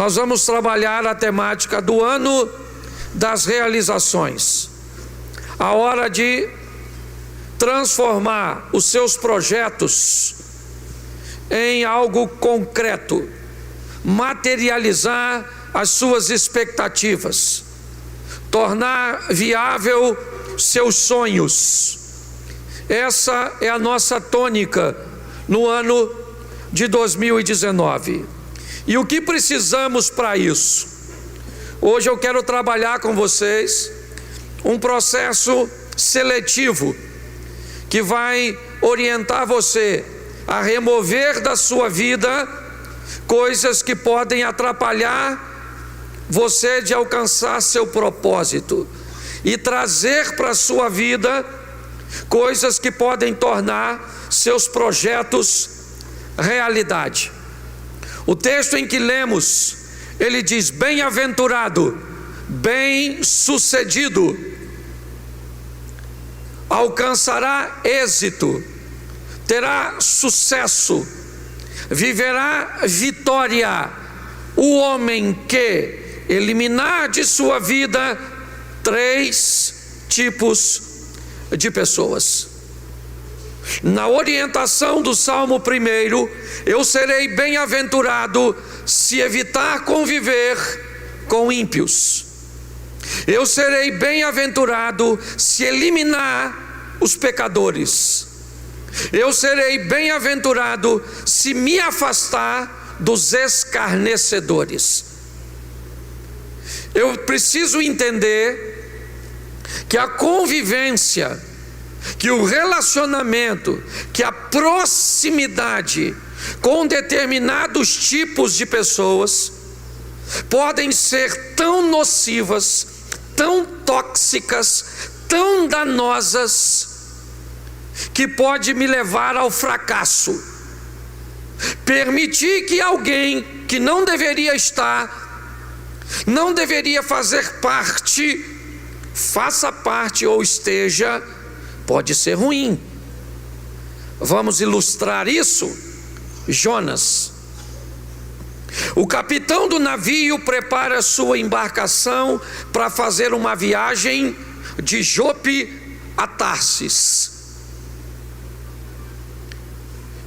Nós vamos trabalhar a temática do ano das realizações. A hora de transformar os seus projetos em algo concreto, materializar as suas expectativas, tornar viável seus sonhos. Essa é a nossa tônica no ano de 2019. E o que precisamos para isso? Hoje eu quero trabalhar com vocês um processo seletivo que vai orientar você a remover da sua vida coisas que podem atrapalhar você de alcançar seu propósito e trazer para a sua vida coisas que podem tornar seus projetos realidade. O texto em que lemos, ele diz: bem-aventurado, bem-sucedido, alcançará êxito, terá sucesso, viverá vitória o homem que eliminar de sua vida 3 tipos de pessoas. Na orientação do Salmo 1, eu serei bem-aventurado se evitar conviver com ímpios. Eu serei bem-aventurado se eliminar os pecadores. Eu serei bem-aventurado se me afastar dos escarnecedores. Eu preciso entender que a convivência, que o relacionamento, que a proximidade com determinados tipos de pessoas podem ser tão nocivas, tão tóxicas, tão danosas, que pode me levar ao fracasso. Permitir que alguém que não deveria estar, não deveria fazer parte, faça parte ou esteja, pode ser ruim. Vamos ilustrar isso? Jonas. O capitão do navio prepara sua embarcação para fazer uma viagem de Jope a Tarsis.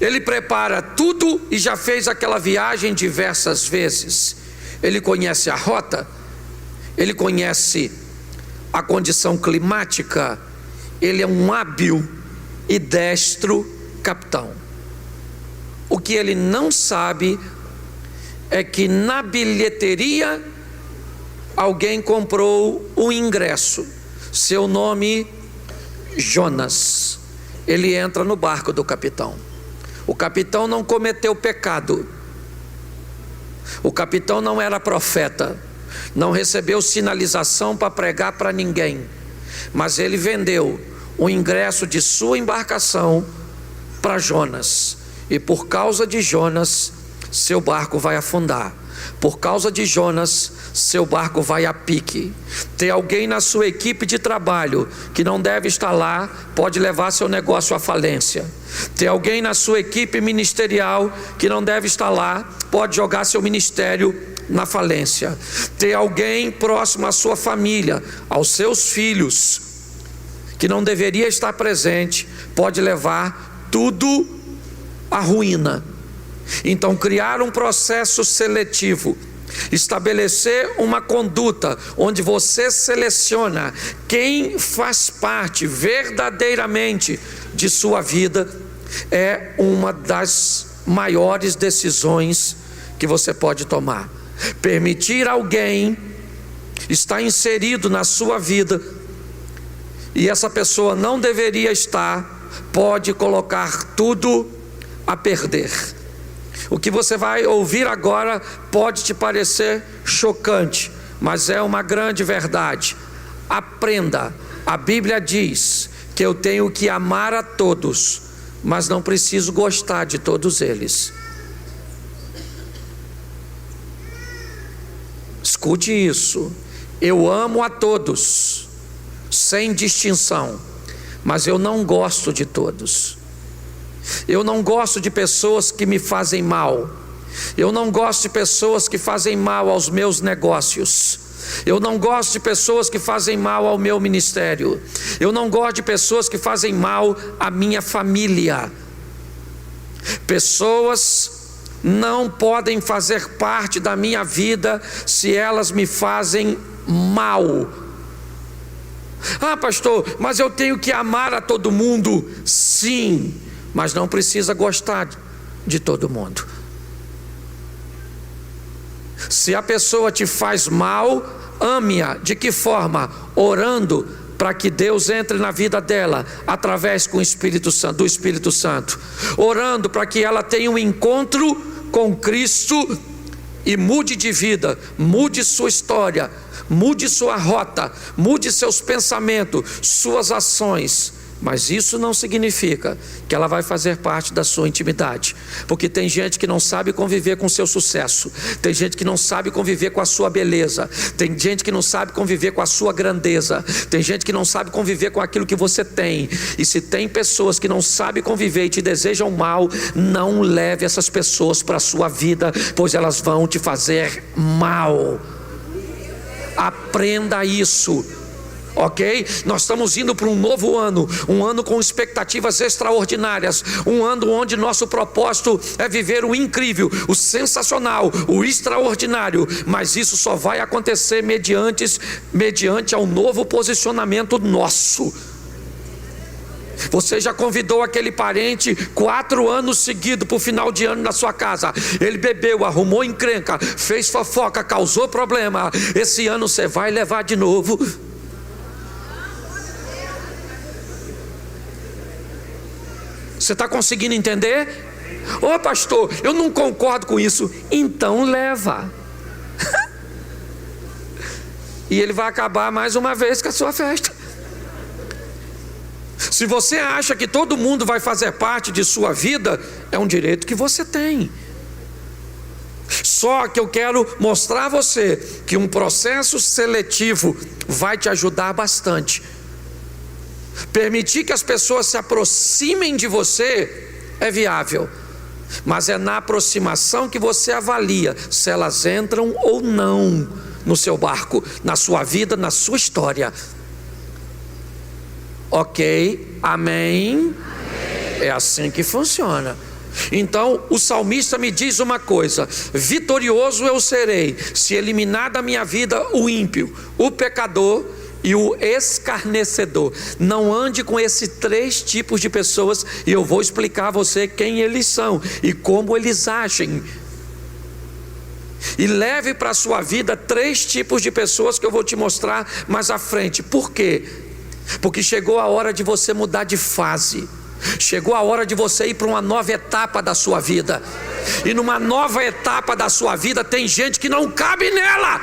Ele prepara tudo e já fez aquela viagem diversas vezes. Ele conhece a rota, ele conhece a condição climática, ele é um hábil e destro capitão. O que ele não sabe é que na bilheteria alguém comprou o ingresso, seu nome Jonas. Ele entra no barco do capitão. O capitão não cometeu pecado, o capitão não era profeta, não recebeu sinalização para pregar para ninguém, mas ele vendeu o ingresso de sua embarcação para Jonas, e por causa de Jonas, seu barco vai afundar. Por causa de Jonas, seu barco vai a pique. Tem alguém na sua equipe de trabalho que não deve estar lá, pode levar seu negócio à falência. Tem alguém na sua equipe ministerial que não deve estar lá, pode jogar seu ministério na falência. Tem alguém próximo à sua família, aos seus filhos, que não deveria estar presente, pode levar tudo à ruína. Então, criar um processo seletivo, estabelecer uma conduta onde você seleciona quem faz parte verdadeiramente de sua vida, é uma das maiores decisões que você pode tomar. Permitir alguém estar inserido na sua vida e essa pessoa não deveria estar, pode colocar tudo a perder. O que você vai ouvir agora pode te parecer chocante, mas é uma grande verdade. Aprenda, a Bíblia diz que eu tenho que amar a todos, mas não preciso gostar de todos eles. Escute isso: eu amo a todos, sem distinção, mas eu não gosto de todos. Eu não gosto de pessoas que me fazem mal. Eu não gosto de pessoas que fazem mal aos meus negócios. Eu não gosto de pessoas que fazem mal ao meu ministério. Eu não gosto de pessoas que fazem mal à minha família. Pessoas não podem fazer parte da minha vida se elas me fazem mal. Ah, pastor, mas eu tenho que amar a todo mundo. Sim, mas não precisa gostar de todo mundo. Se a pessoa te faz mal, ame-a. De que forma? Orando para que Deus entre na vida dela através do Espírito Santo. Orando para que ela tenha um encontro com Cristo e mude de vida, mude sua história, mude sua rota, mude seus pensamentos, suas ações. Mas isso não significa que ela vai fazer parte da sua intimidade, porque tem gente que não sabe conviver com o seu sucesso, tem gente que não sabe conviver com a sua beleza, tem gente que não sabe conviver com a sua grandeza, tem gente que não sabe conviver com aquilo que você tem. E se tem pessoas que não sabem conviver e te desejam mal, não leve essas pessoas para a sua vida, pois elas vão te fazer mal. Aprenda isso. Ok? Nós estamos indo para um novo ano, um ano com expectativas extraordinárias, um ano onde nosso propósito é viver o incrível, o sensacional, o extraordinário. Mas isso só vai acontecer mediante ao novo posicionamento nosso. Você já convidou aquele parente 4 anos seguidos para o final de ano na sua casa. Ele bebeu, arrumou encrenca, fez fofoca, causou problema. Esse ano você vai levar de novo. Você está conseguindo entender? Ô pastor, eu não concordo com isso. Então leva. E ele vai acabar mais uma vez com a sua festa. Se você acha que todo mundo vai fazer parte de sua vida, é um direito que você tem. Só que eu quero mostrar a você que um processo seletivo vai te ajudar bastante. Permitir que as pessoas se aproximem de você é viável, mas é na aproximação que você avalia se elas entram ou não no seu barco, na sua vida, na sua história. Ok? Amém? É assim que funciona. Então o salmista me diz uma coisa: vitorioso eu serei se eliminar da minha vida o ímpio, o pecador e o escarnecedor. Não ande com esses 3 tipos de pessoas, e eu vou explicar a você quem eles são e como eles agem. E leve para a sua vida 3 tipos de pessoas que eu vou te mostrar mais à frente. Por quê? Porque chegou a hora de você mudar de fase. Chegou a hora de você ir para uma nova etapa da sua vida. E numa nova etapa da sua vida tem gente que não cabe nela,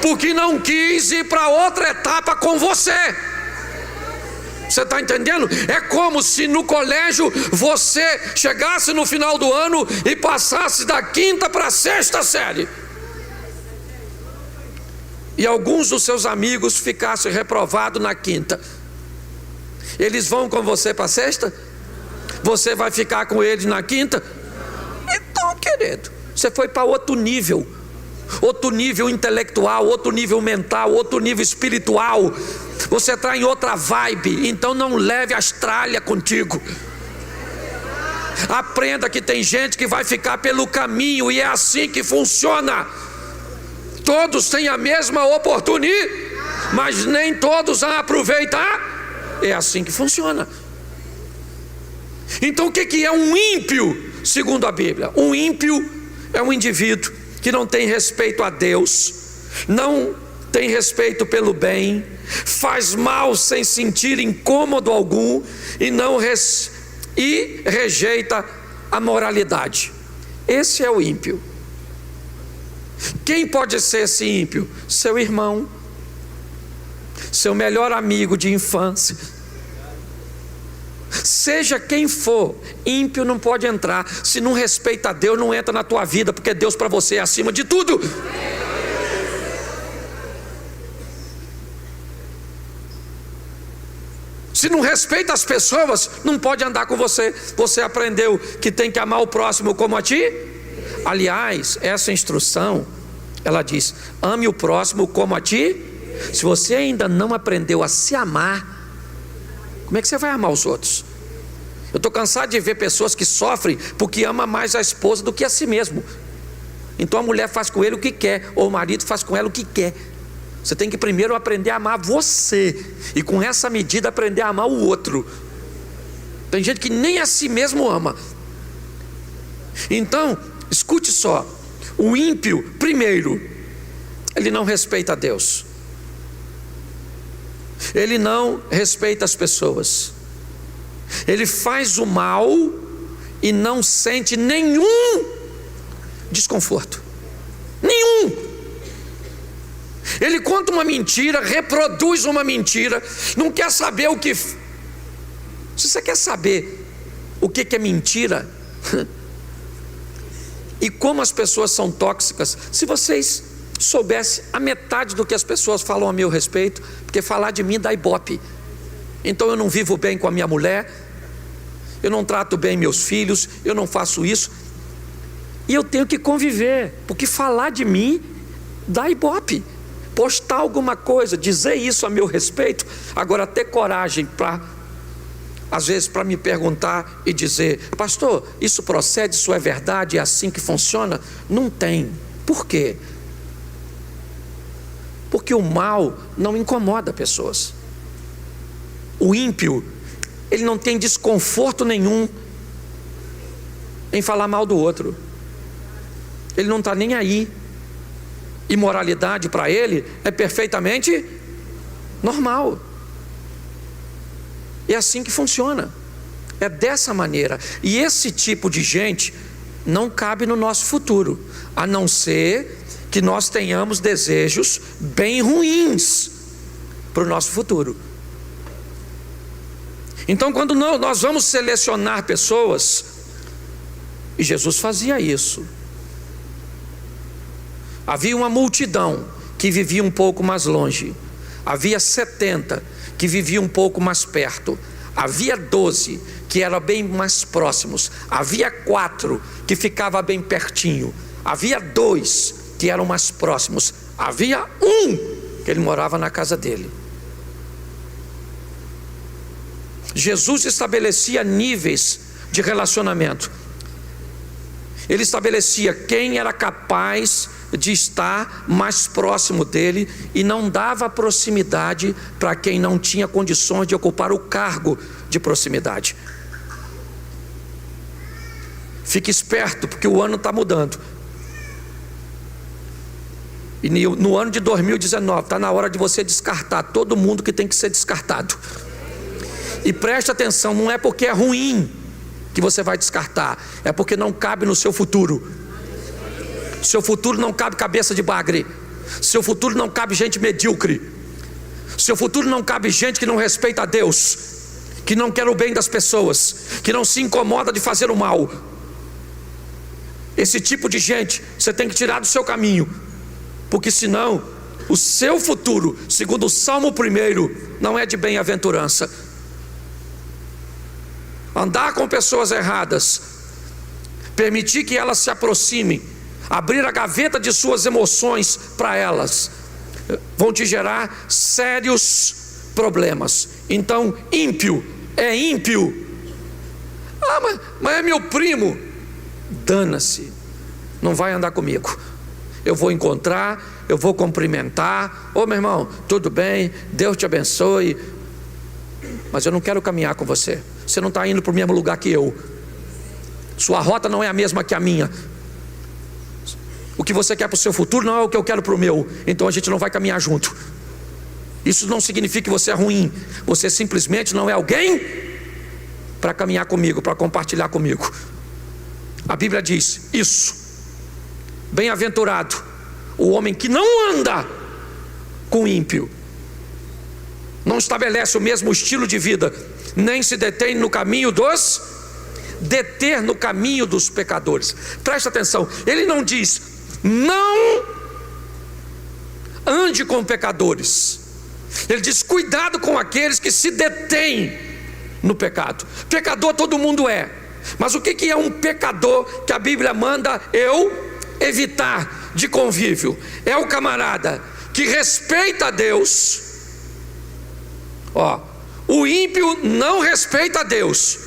porque não quis ir para outra etapa com você. Você está entendendo? É como se no colégio você chegasse no final do ano e passasse da 5ª para a 6ª série, e alguns dos seus amigos ficassem reprovados na 5ª. Eles vão com você para a 6ª? Você vai ficar com eles na 5ª? Então, querido, você foi para outro nível intelectual, outro nível mental, outro nível espiritual. Você está em outra vibe. Então não leve a Austrália contigo. Aprenda que tem gente que vai ficar pelo caminho, e é assim que funciona. Todos têm a mesma oportunidade, mas nem todos a aproveitar. É assim que funciona. Então o que é um ímpio segundo a Bíblia? Um ímpio é um indivíduo que não tem respeito a Deus, não tem respeito pelo bem, faz mal sem sentir incômodo algum e rejeita a moralidade. Esse é o ímpio. Quem pode ser esse ímpio? Seu irmão, seu melhor amigo de infância. Seja quem for, ímpio não pode entrar. Se não respeita a Deus, não entra na tua vida, porque Deus para você é acima de tudo. Se não respeita as pessoas, não pode andar com você. Você aprendeu que tem que amar o próximo como a ti? Aliás, essa instrução, ela diz: ame o próximo como a ti. Se você ainda não aprendeu a se amar, como é que você vai amar os outros? Eu estou cansado de ver pessoas que sofrem porque ama mais a esposa do que a si mesmo. Então a mulher faz com ele o que quer, ou o marido faz com ela o que quer. Você tem que primeiro aprender a amar você, e com essa medida aprender a amar o outro. Tem gente que nem a si mesmo ama. Então, escute só: o ímpio, primeiro, ele não respeita a Deus, ele não respeita as pessoas, ele faz o mal e não sente nenhum desconforto, nenhum. Ele conta uma mentira, reproduz uma mentira, não quer saber o que. Se você quer saber o que é mentira e como as pessoas são tóxicas, se vocês soubessem a metade do que as pessoas falam a meu respeito, porque falar de mim dá ibope. Então eu não vivo bem com a minha mulher, eu não trato bem meus filhos, eu não faço isso, e eu tenho que conviver, porque falar de mim dá ibope. Postar alguma coisa, dizer isso a meu respeito, agora ter coragem para, às vezes, para me perguntar e dizer: pastor, isso procede, isso é verdade, é assim que funciona? Não tem. Por quê? Porque o mal não incomoda pessoas. O ímpio, ele não tem desconforto nenhum em falar mal do outro. Ele não está nem aí. Imoralidade para ele é perfeitamente normal. É assim que funciona. É dessa maneira. E esse tipo de gente não cabe no nosso futuro, a não ser que nós tenhamos desejos bem ruins para o nosso futuro. Então, quando nós vamos selecionar pessoas, e Jesus fazia isso, havia uma multidão que vivia um pouco mais longe, havia 70 que viviam um pouco mais perto, havia 12 que eram bem mais próximos, havia 4 que ficavam bem pertinho, havia 2 que eram mais próximos, havia 1 que ele morava na casa dele. Jesus estabelecia níveis de relacionamento. Ele estabelecia quem era capaz de estar mais próximo dele e não dava proximidade para quem não tinha condições de ocupar o cargo de proximidade. Fique esperto, porque o ano está mudando. E no ano de 2019 está na hora de você descartar todo mundo que tem que ser descartado. E preste atenção, não é porque é ruim que você vai descartar, é porque não cabe no seu futuro. Seu futuro não cabe cabeça de bagre. Seu futuro não cabe gente medíocre. Seu futuro não cabe gente que não respeita a Deus, que não quer o bem das pessoas, que não se incomoda de fazer o mal. Esse tipo de gente você tem que tirar do seu caminho, porque senão o seu futuro, segundo o Salmo 1, não é de bem-aventurança. Andar com pessoas erradas, permitir que elas se aproximem, abrir a gaveta de suas emoções para elas, vão te gerar sérios problemas. Então, ímpio é ímpio. Mas é meu primo. Dana-se, não vai andar comigo. Eu vou encontrar, eu vou cumprimentar: ô meu irmão, tudo bem, Deus te abençoe, mas eu não quero caminhar com você. Você não está indo para o mesmo lugar que eu. Sua rota não é a mesma que a minha. O que você quer para o seu futuro não é o que eu quero para o meu. Então a gente não vai caminhar junto. Isso não significa que você é ruim. Você simplesmente não é alguém para caminhar comigo, para compartilhar comigo. A Bíblia diz isso: bem-aventurado o homem que não anda com ímpio, não estabelece o mesmo estilo de vida, nem se detém no caminho dos pecadores. Presta atenção, ele não diz não ande com pecadores, ele diz cuidado com aqueles que se detêm no pecado. Pecador todo mundo é, Mas o que é um pecador que a Bíblia manda eu evitar de convívio? É o camarada que respeita a Deus. O ímpio não respeita a Deus,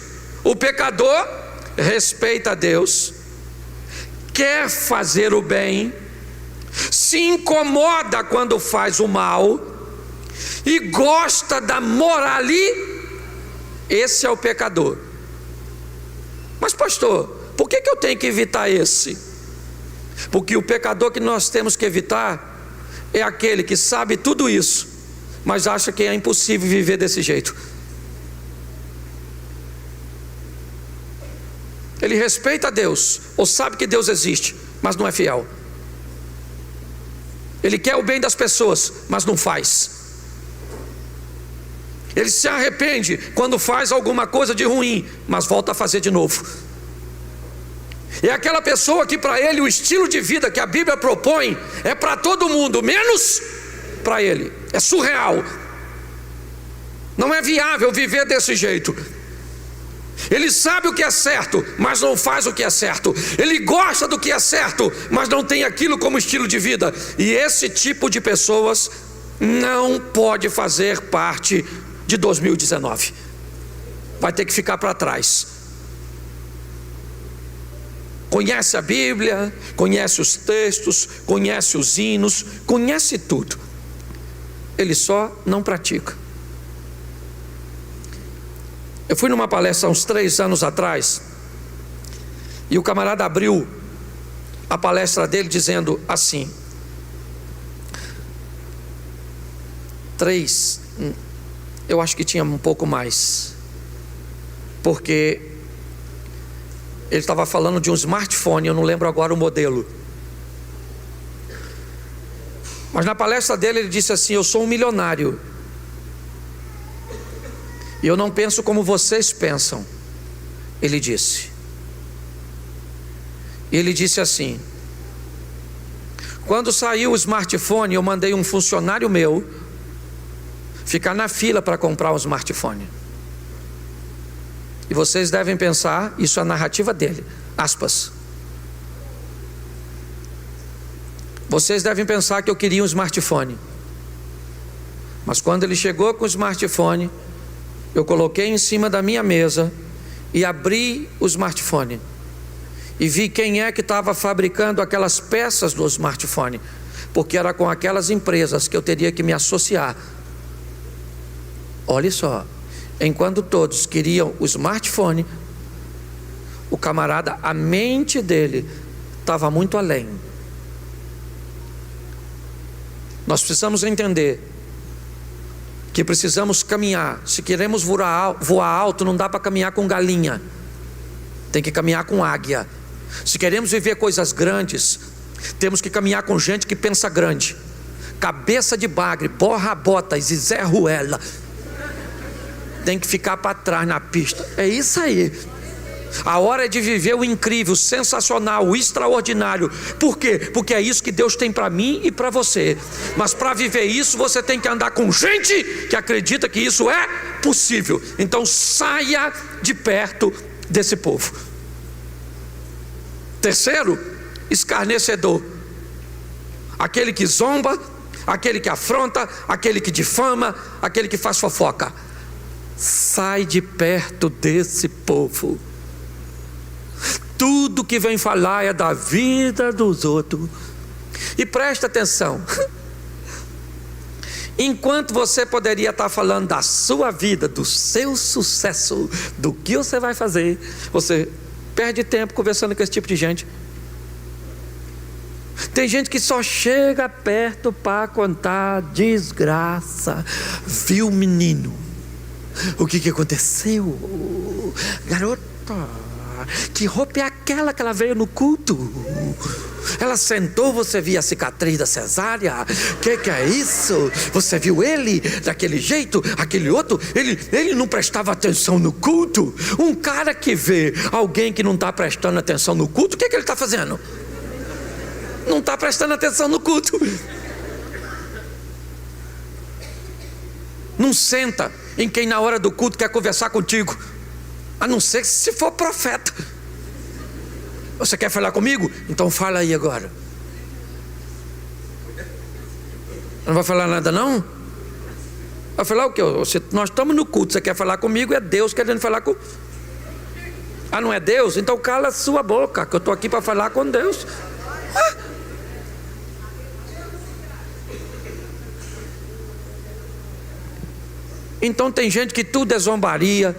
o pecador respeita a Deus, quer fazer o bem, se incomoda quando faz o mal e gosta da moralidade. Esse é o pecador. Mas pastor, por que eu tenho que evitar esse? Porque o pecador que nós temos que evitar é aquele que sabe tudo isso, mas acha que é impossível viver desse jeito. Ele respeita a Deus, ou sabe que Deus existe, mas não é fiel. Ele quer o bem das pessoas, mas não faz. Ele se arrepende quando faz alguma coisa de ruim, mas volta a fazer de novo. É aquela pessoa que para ele o estilo de vida que a Bíblia propõe é para todo mundo, menos para ele. É surreal. Não é viável viver desse jeito. Ele sabe o que é certo, mas não faz o que é certo. Ele gosta do que é certo, mas não tem aquilo como estilo de vida. E esse tipo de pessoas não pode fazer parte de 2019. Vai ter que ficar para trás. Conhece a Bíblia, conhece os textos, conhece os hinos, conhece tudo. Ele só não pratica. Eu fui numa palestra há uns 3 anos atrás, e o camarada abriu a palestra dele dizendo assim: 3, eu acho que tinha um pouco mais, porque ele estava falando de um smartphone, eu não lembro agora o modelo. Mas na palestra dele ele disse assim: eu sou um milionário, e eu não penso como vocês pensam. Ele disse. Ele disse assim: quando saiu o smartphone, eu mandei um funcionário meu ficar na fila para comprar um smartphone. E vocês devem pensar, isso é a narrativa dele, aspas, vocês devem pensar que eu queria um smartphone, mas quando ele chegou com o smartphone, eu coloquei em cima da minha mesa e abri o smartphone e vi quem é que estava fabricando aquelas peças do smartphone, porque era com aquelas empresas que eu teria que me associar. Olha só, enquanto todos queriam o smartphone, o camarada, a mente dele estava muito além. Nós precisamos entender que precisamos caminhar. Se queremos voar alto, não dá para caminhar com galinha, tem que caminhar com águia. Se queremos viver coisas grandes, temos que caminhar com gente que pensa grande. Cabeça de bagre, borra botas e Zé Ruela tem que ficar para trás na pista. É isso aí. A hora é de viver o incrível, o sensacional, o extraordinário. Por quê? Porque é isso que Deus tem para mim e para você. Mas para viver isso, você tem que andar com gente que acredita que isso é possível. Então saia de perto desse povo. Terceiro, escarnecedor. Aquele que zomba, aquele que afronta, aquele que difama, aquele que faz fofoca. Sai de perto desse povo. Tudo que vem falar é da vida dos outros. E presta atenção, enquanto você poderia estar falando da sua vida, do seu sucesso, do que você vai fazer, você perde tempo conversando com esse tipo de gente. Tem gente que só chega perto para contar desgraça. Viu, menino? O que aconteceu? Garota, que roupa é aquela que ela veio no culto? Ela sentou, você viu a cicatriz da cesárea? Que é isso? Você viu ele daquele jeito? Aquele outro, ele não prestava atenção no culto. Um cara que vê alguém que não está prestando atenção no culto, o que ele está fazendo? Não está prestando atenção no culto. Não senta em quem na hora do culto quer conversar contigo. a não ser se for profeta. Você quer falar comigo? Então fala aí agora. Não vai falar nada não? Vai falar o quê? Nós estamos no culto, você quer falar comigo, é Deus querendo falar com... Ah, não é Deus? Então cala a sua boca, que eu estou aqui para falar com Deus. Então tem gente que tudo é zombaria,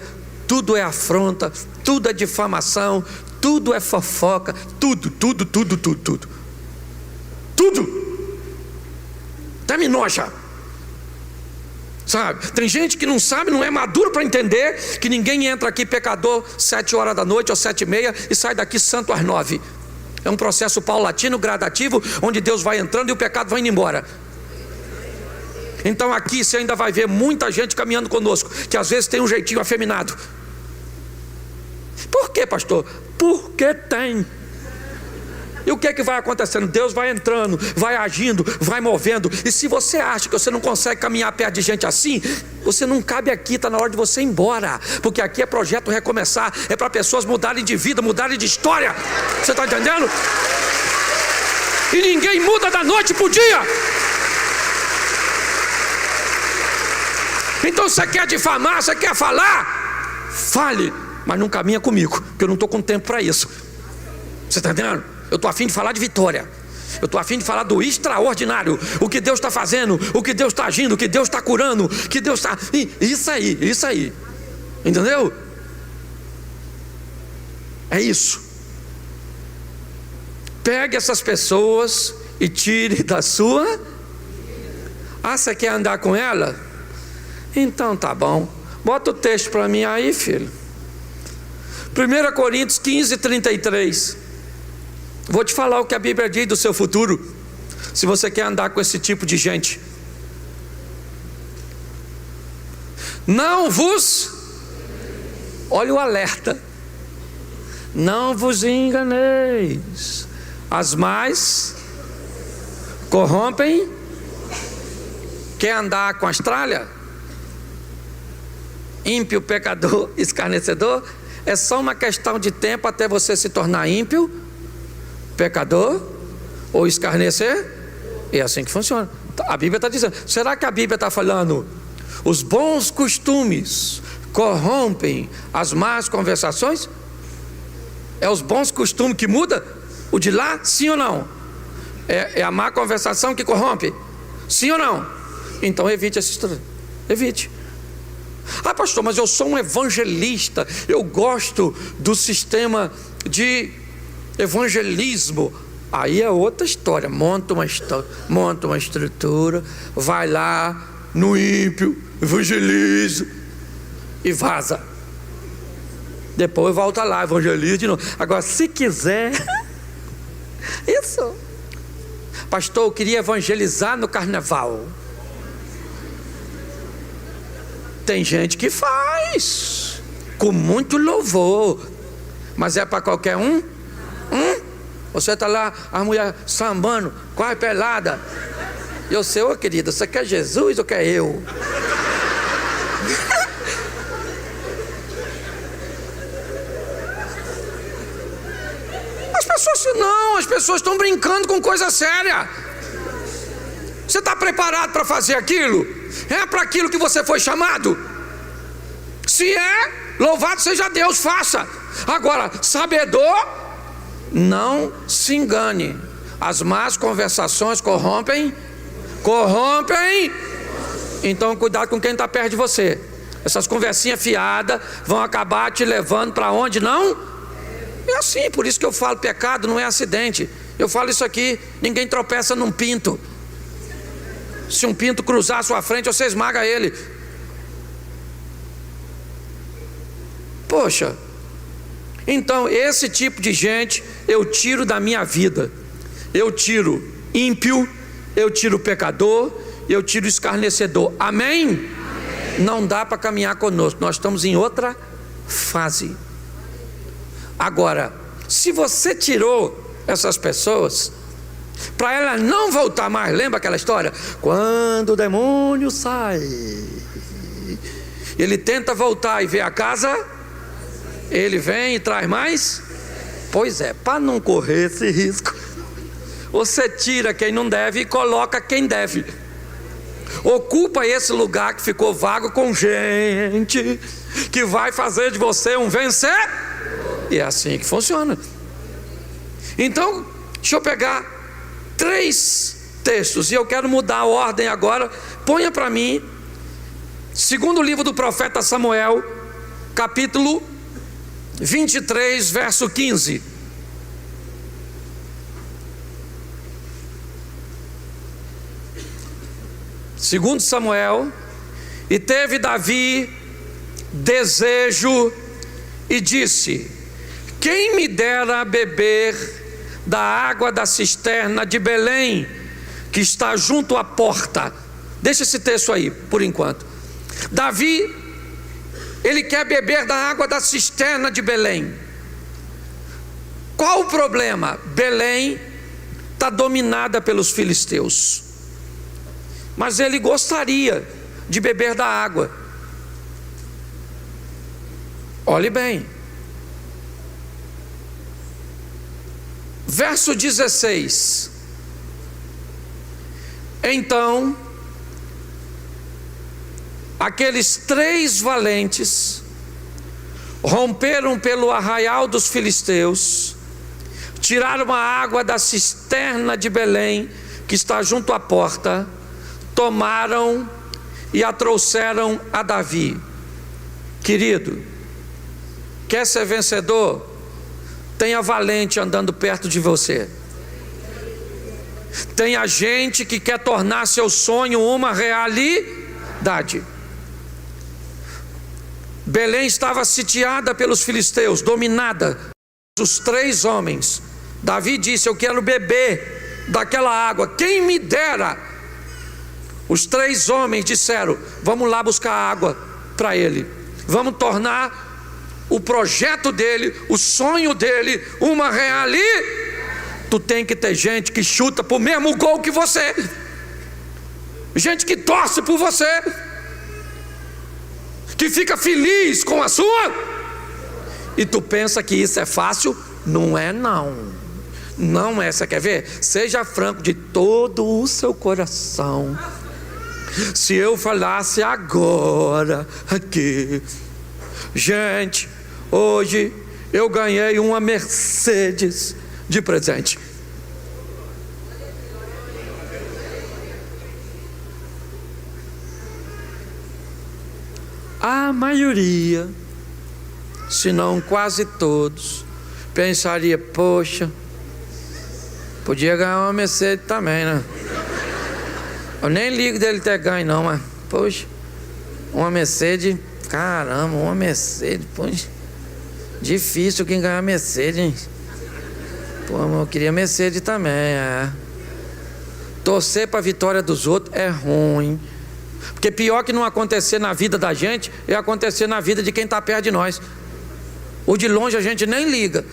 tudo é afronta, tudo é difamação, tudo é fofoca, tudo. Até me enoja. Sabe? Tem gente que não sabe, não é maduro para entender que ninguém entra aqui pecador 7 horas da noite ou 7:30 e sai daqui santo às 9. É um processo paulatino, gradativo, onde Deus vai entrando e o pecado vai indo embora. Então aqui você ainda vai ver muita gente caminhando conosco, que às vezes tem um jeitinho afeminado. Por quê, pastor? Porque tem. E o que é que vai acontecendo? Deus vai entrando, vai agindo, vai movendo. E se você acha que você não consegue caminhar perto de gente assim, você não cabe aqui, está na hora de você ir embora. Porque aqui é projeto recomeçar, é para pessoas mudarem de vida, mudarem de história. Você está entendendo? E ninguém muda da noite para o dia. Então você quer difamar, você quer falar? Fale, mas não caminha comigo, porque eu não estou com tempo para isso. Você está entendendo? Eu estou a fim de falar de vitória. Eu estou a fim de falar do extraordinário. O que Deus está fazendo, o que Deus está agindo, o que Deus está curando, o que Deus está... Isso aí. Entendeu? É isso. Pegue essas pessoas e tire da sua... Ah, você quer andar com ela? Então tá bom. Bota o texto para mim aí, filho. 1 Coríntios 15:33. Vou te falar o que a Bíblia diz do seu futuro, se você quer andar com esse tipo de gente. Não vos... Olha o alerta. Não vos enganeis. As mais corrompem. Quer andar com as tralhas? Ímpio, pecador, escarnecedor. É só uma questão de tempo até você se tornar ímpio, pecador ou escarnecer. É assim que funciona. A Bíblia está dizendo. Será que a Bíblia está falando os bons costumes corrompem as más conversações? É os bons costumes que muda? O de lá, sim ou não? É a má conversação que corrompe? Sim ou não? Então evite essa história. Evite. Ah, pastor, mas eu sou um evangelista, eu gosto do sistema de evangelismo. Aí é outra história. Monta uma estrutura, vai lá no ímpio, evangeliza e vaza. Depois volta lá, evangeliza de novo. Agora, se quiser, isso. Pastor, eu queria evangelizar no carnaval. Tem gente que faz com muito louvor, mas é para qualquer um? Você está lá, a mulher sambando, quase pelada. E eu sei, ô querida, você quer Jesus ou quer eu? As pessoas estão brincando com coisa séria. Você está preparado para fazer aquilo? É para aquilo que você foi chamado? Se é, louvado seja Deus, faça. Agora, sabedor, não se engane. As más conversações corrompem. Então cuidado com quem está perto de você. Essas conversinhas fiadas vão acabar te levando para onde não? É assim, por isso que eu falo, pecado não é acidente. Eu falo isso aqui, ninguém tropeça num pinto. Se um pinto cruzar a sua frente, você esmaga ele. Poxa. Então esse tipo de gente eu tiro da minha vida. Eu tiro ímpio, eu tiro pecador, eu tiro escarnecedor. Amém? Amém. Não dá para caminhar conosco. Nós estamos em outra fase. Agora, se você tirou essas pessoas, para ela não voltar mais, lembra aquela história? Quando o demônio sai, ele tenta voltar e vê a casa. Ele vem e traz mais? Pois é, para não correr esse risco, você tira quem não deve e coloca quem deve. Ocupa esse lugar que ficou vago com gente que vai fazer de você um vencer. E é assim que funciona. Então, deixa eu pegar 3 textos e eu quero mudar a ordem agora. Ponha para mim, segundo livro do profeta Samuel, capítulo 23, verso 15. Segundo Samuel: e teve Davi desejo e disse: quem me dera beber da água da cisterna de Belém, que está junto à porta. Deixa esse texto aí por enquanto. Davi, ele quer beber da água da cisterna de Belém. Qual o problema? Belém está dominada pelos filisteus, mas ele gostaria de beber da água. Olhe bem, verso 16: então aqueles 3 valentes romperam pelo arraial dos filisteus, tiraram a água da cisterna de Belém, que está junto à porta, tomaram e a trouxeram a Davi. Querido, quer ser vencedor? Tenha valente andando perto de você. Tenha gente que quer tornar seu sonho uma realidade. Belém estava sitiada pelos filisteus, dominada. Os 3 homens. Davi disse: eu quero beber daquela água, quem me dera. Os 3 homens disseram: vamos lá buscar água para ele, vamos tornar o projeto dele, o sonho dele, uma realidade. Tu tem que ter gente que chuta pro mesmo gol que você, gente que torce por você, que fica feliz com a sua. E tu pensa que isso é fácil? Não é não. Não é. Você quer ver? Seja franco de todo o seu coração. Se eu falasse agora aqui: gente, hoje eu ganhei uma Mercedes de presente. A maioria, se não quase todos, pensaria: poxa, podia ganhar uma Mercedes também, né? Eu nem ligo dele ter ganho não, mas poxa, uma Mercedes, caramba, uma Mercedes, poxa, difícil quem ganhar Mercedes, hein? Pô, eu queria Mercedes também, é. Torcer para a vitória dos outros é ruim, porque pior que não acontecer na vida da gente é acontecer na vida de quem está perto de nós. O de longe a gente nem liga.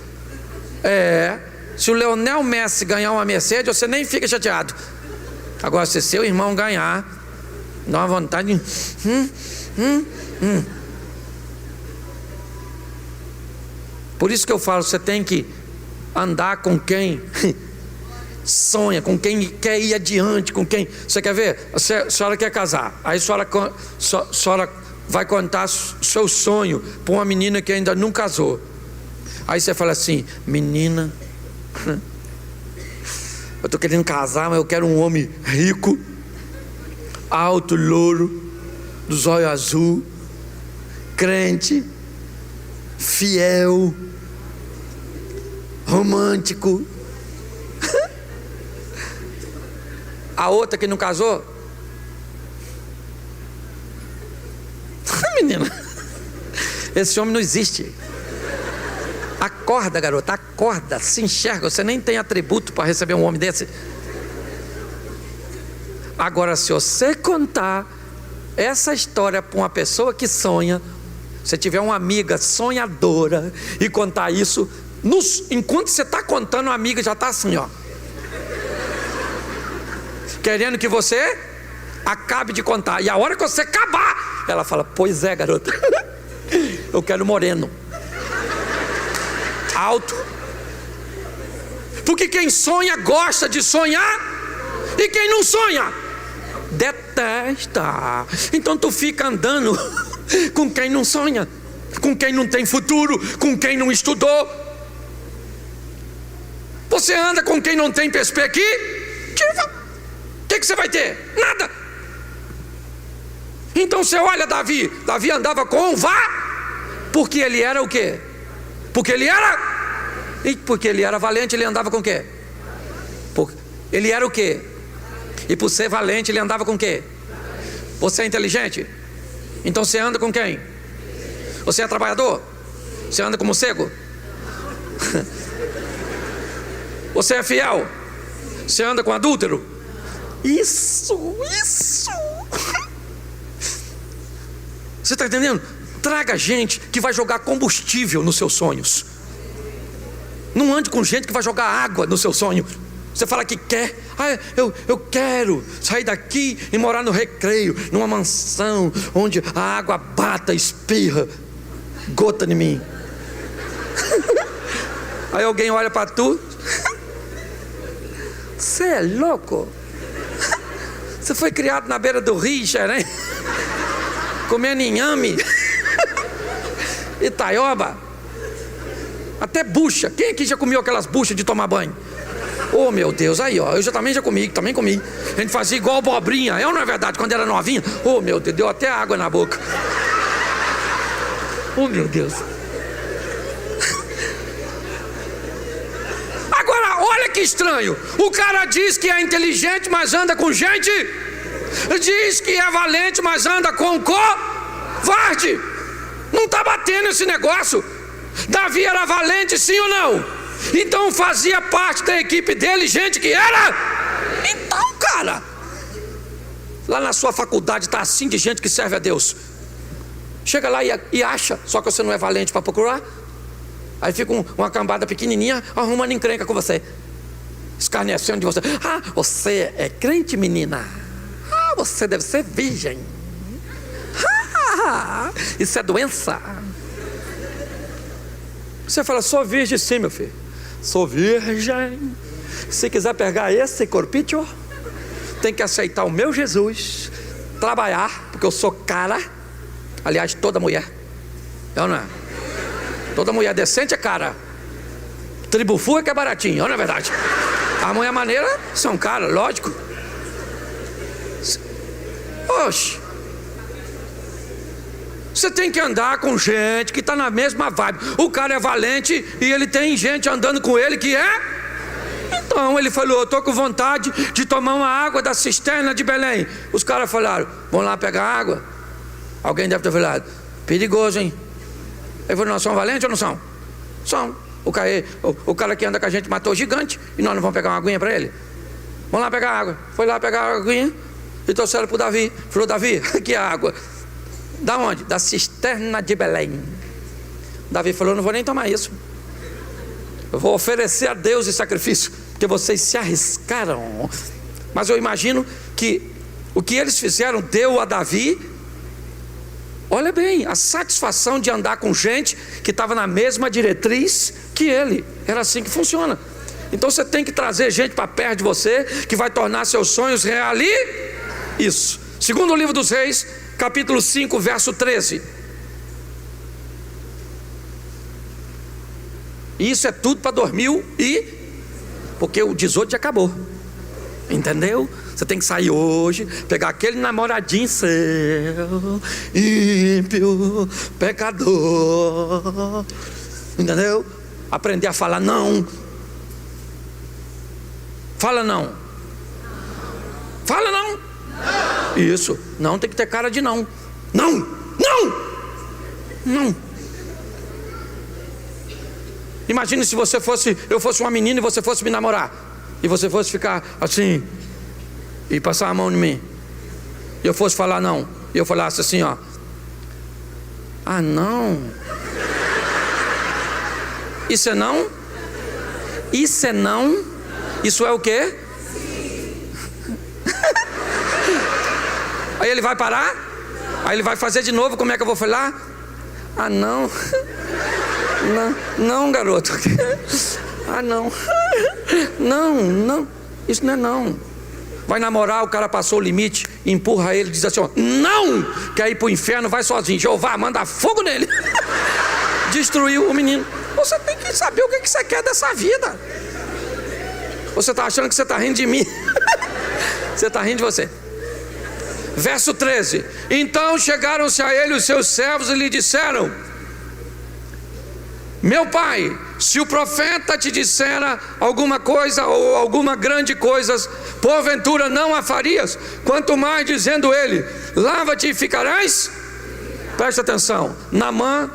Se o Lionel Messi ganhar uma Mercedes, você nem fica chateado. Agora, se seu irmão ganhar, dá uma vontade de... Por isso que eu falo, você tem que andar com quem sonha, com quem quer ir adiante, com quem... Você quer ver? A senhora quer casar, aí a senhora vai contar seu sonho para uma menina que ainda não casou. Aí você fala assim: menina, eu estou querendo casar, mas eu quero um homem rico, alto, louro, dos olhos azul, crente, fiel, romântico. A outra que não casou, menina, esse homem não existe. Acorda, garota, acorda, se enxerga. Você nem tem atributo para receber um homem desse. Agora, se você contar essa história para uma pessoa que sonha, se tiver uma amiga sonhadora e contar isso, enquanto você está contando, a amiga já está assim, ó, querendo que você acabe de contar. E a hora que você acabar, ela fala: pois é, garota, eu quero moreno. alto. Porque quem sonha gosta de sonhar, e quem não sonha detesta. Então tu fica andando com quem não sonha, com quem não tem futuro, com quem não estudou. Você anda com quem não tem perspectiva, o que você vai ter? Nada. Então você olha Davi andava com porque ele era o quê? Porque ele era valente, ele andava com o quê? Ele era o quê? E por ser valente, ele andava com o quê? Você é inteligente? Então você anda com quem? Você é trabalhador? Você anda como morcego? Você é fiel? Você anda com adúltero? Isso. Você está entendendo? Traga gente que vai jogar combustível nos seus sonhos. Não ande com gente que vai jogar água no seu sonho. Você fala que quer. Eu quero sair daqui e morar no Recreio, numa mansão onde a água bata, espirra, gota em mim. Aí alguém olha para tu. Você é louco? Você foi criado na beira do rio, né? Comendo inhame, Itaioba, até bucha. Quem aqui já comeu aquelas buchas de tomar banho? Oh meu Deus, aí ó, eu também comi. A gente fazia igual abobrinha, não é verdade? Quando era novinha, oh meu Deus, deu até água na boca. Oh meu Deus. Agora, olha que estranho. O cara diz que é inteligente, mas anda com gente. Diz que é valente, mas anda com covarde. Não está batendo esse negócio. Davi era valente, sim ou não? Então fazia parte da equipe dele gente que era. Então, cara, lá na sua faculdade está assim de gente que serve a Deus. Chega lá e acha, só que você não é valente para procurar. Aí fica uma cambada pequenininha arrumando encrenca com você, escarnecendo de você. Ah, você é crente, menina? Ah, você deve ser virgem. Ah, isso é doença. Você fala, sou virgem sim, meu filho. Sou virgem. Se quiser pegar esse corpício, tem que aceitar o meu Jesus, trabalhar, porque eu sou cara. Aliás, toda mulher, não é? Toda mulher decente é cara. Tribufu é que é baratinho, não é verdade? A mulher maneira são cara, lógico. Oxe, você tem que andar com gente que está na mesma vibe. O cara é valente e ele tem gente andando com ele que é. Então ele falou, eu estou com vontade de tomar uma água da cisterna de Belém. Os caras falaram, vamos lá pegar água. Alguém deve ter falado, perigoso, hein? Ele falou, não, são valentes ou não são? São. O cara que anda com a gente matou o gigante e nós não vamos pegar uma aguinha para ele? Vamos lá pegar água. Foi lá pegar a aguinha e trouxeram para o Davi. Falou, Davi, aqui é a água. Da onde? Da cisterna de Belém. Davi falou, não vou nem tomar isso. Eu vou oferecer a Deus esse sacrifício, porque vocês se arriscaram. Mas eu imagino que o que eles fizeram deu a Davi, olha bem, a satisfação de andar com gente que estava na mesma diretriz que ele. Era assim que funciona. Então você tem que trazer gente para perto de você, que vai tornar seus sonhos reais. Isso. Segundo o livro dos Reis, capítulo 5, verso 13. Isso é tudo para 2000 porque o 18 já acabou. Entendeu? Você tem que sair hoje, pegar aquele namoradinho seu, ímpio, pecador. Entendeu? Aprender a falar não. Fala não. Fala não. Isso. Não tem que ter cara de não. Não. Não. Não. Imagine se eu fosse uma menina e você fosse me namorar, e você fosse ficar assim e passar a mão em mim, e eu fosse falar não, e eu falasse assim, ó, ah não, isso é não? Isso é não? Isso é o quê? Aí ele vai parar? Aí ele vai fazer de novo, como é que eu vou falar? Ah não. Não, garoto. Ah, não. Não. Isso não é não. Vai namorar, o cara passou o limite, empurra ele, diz assim, ó, não! Quer ir pro inferno, vai sozinho. Jeová, manda fogo nele. Destruiu o menino. Você tem que saber o que você quer dessa vida. Você está achando que você está rindo de mim? Você está rindo de você. Verso 13. Então chegaram-se a ele os seus servos e lhe disseram: meu pai, se o profeta te dissera alguma coisa ou alguma grande coisa, porventura não a farias? Quanto mais dizendo ele: lava-te e ficarás. Presta atenção. Naamã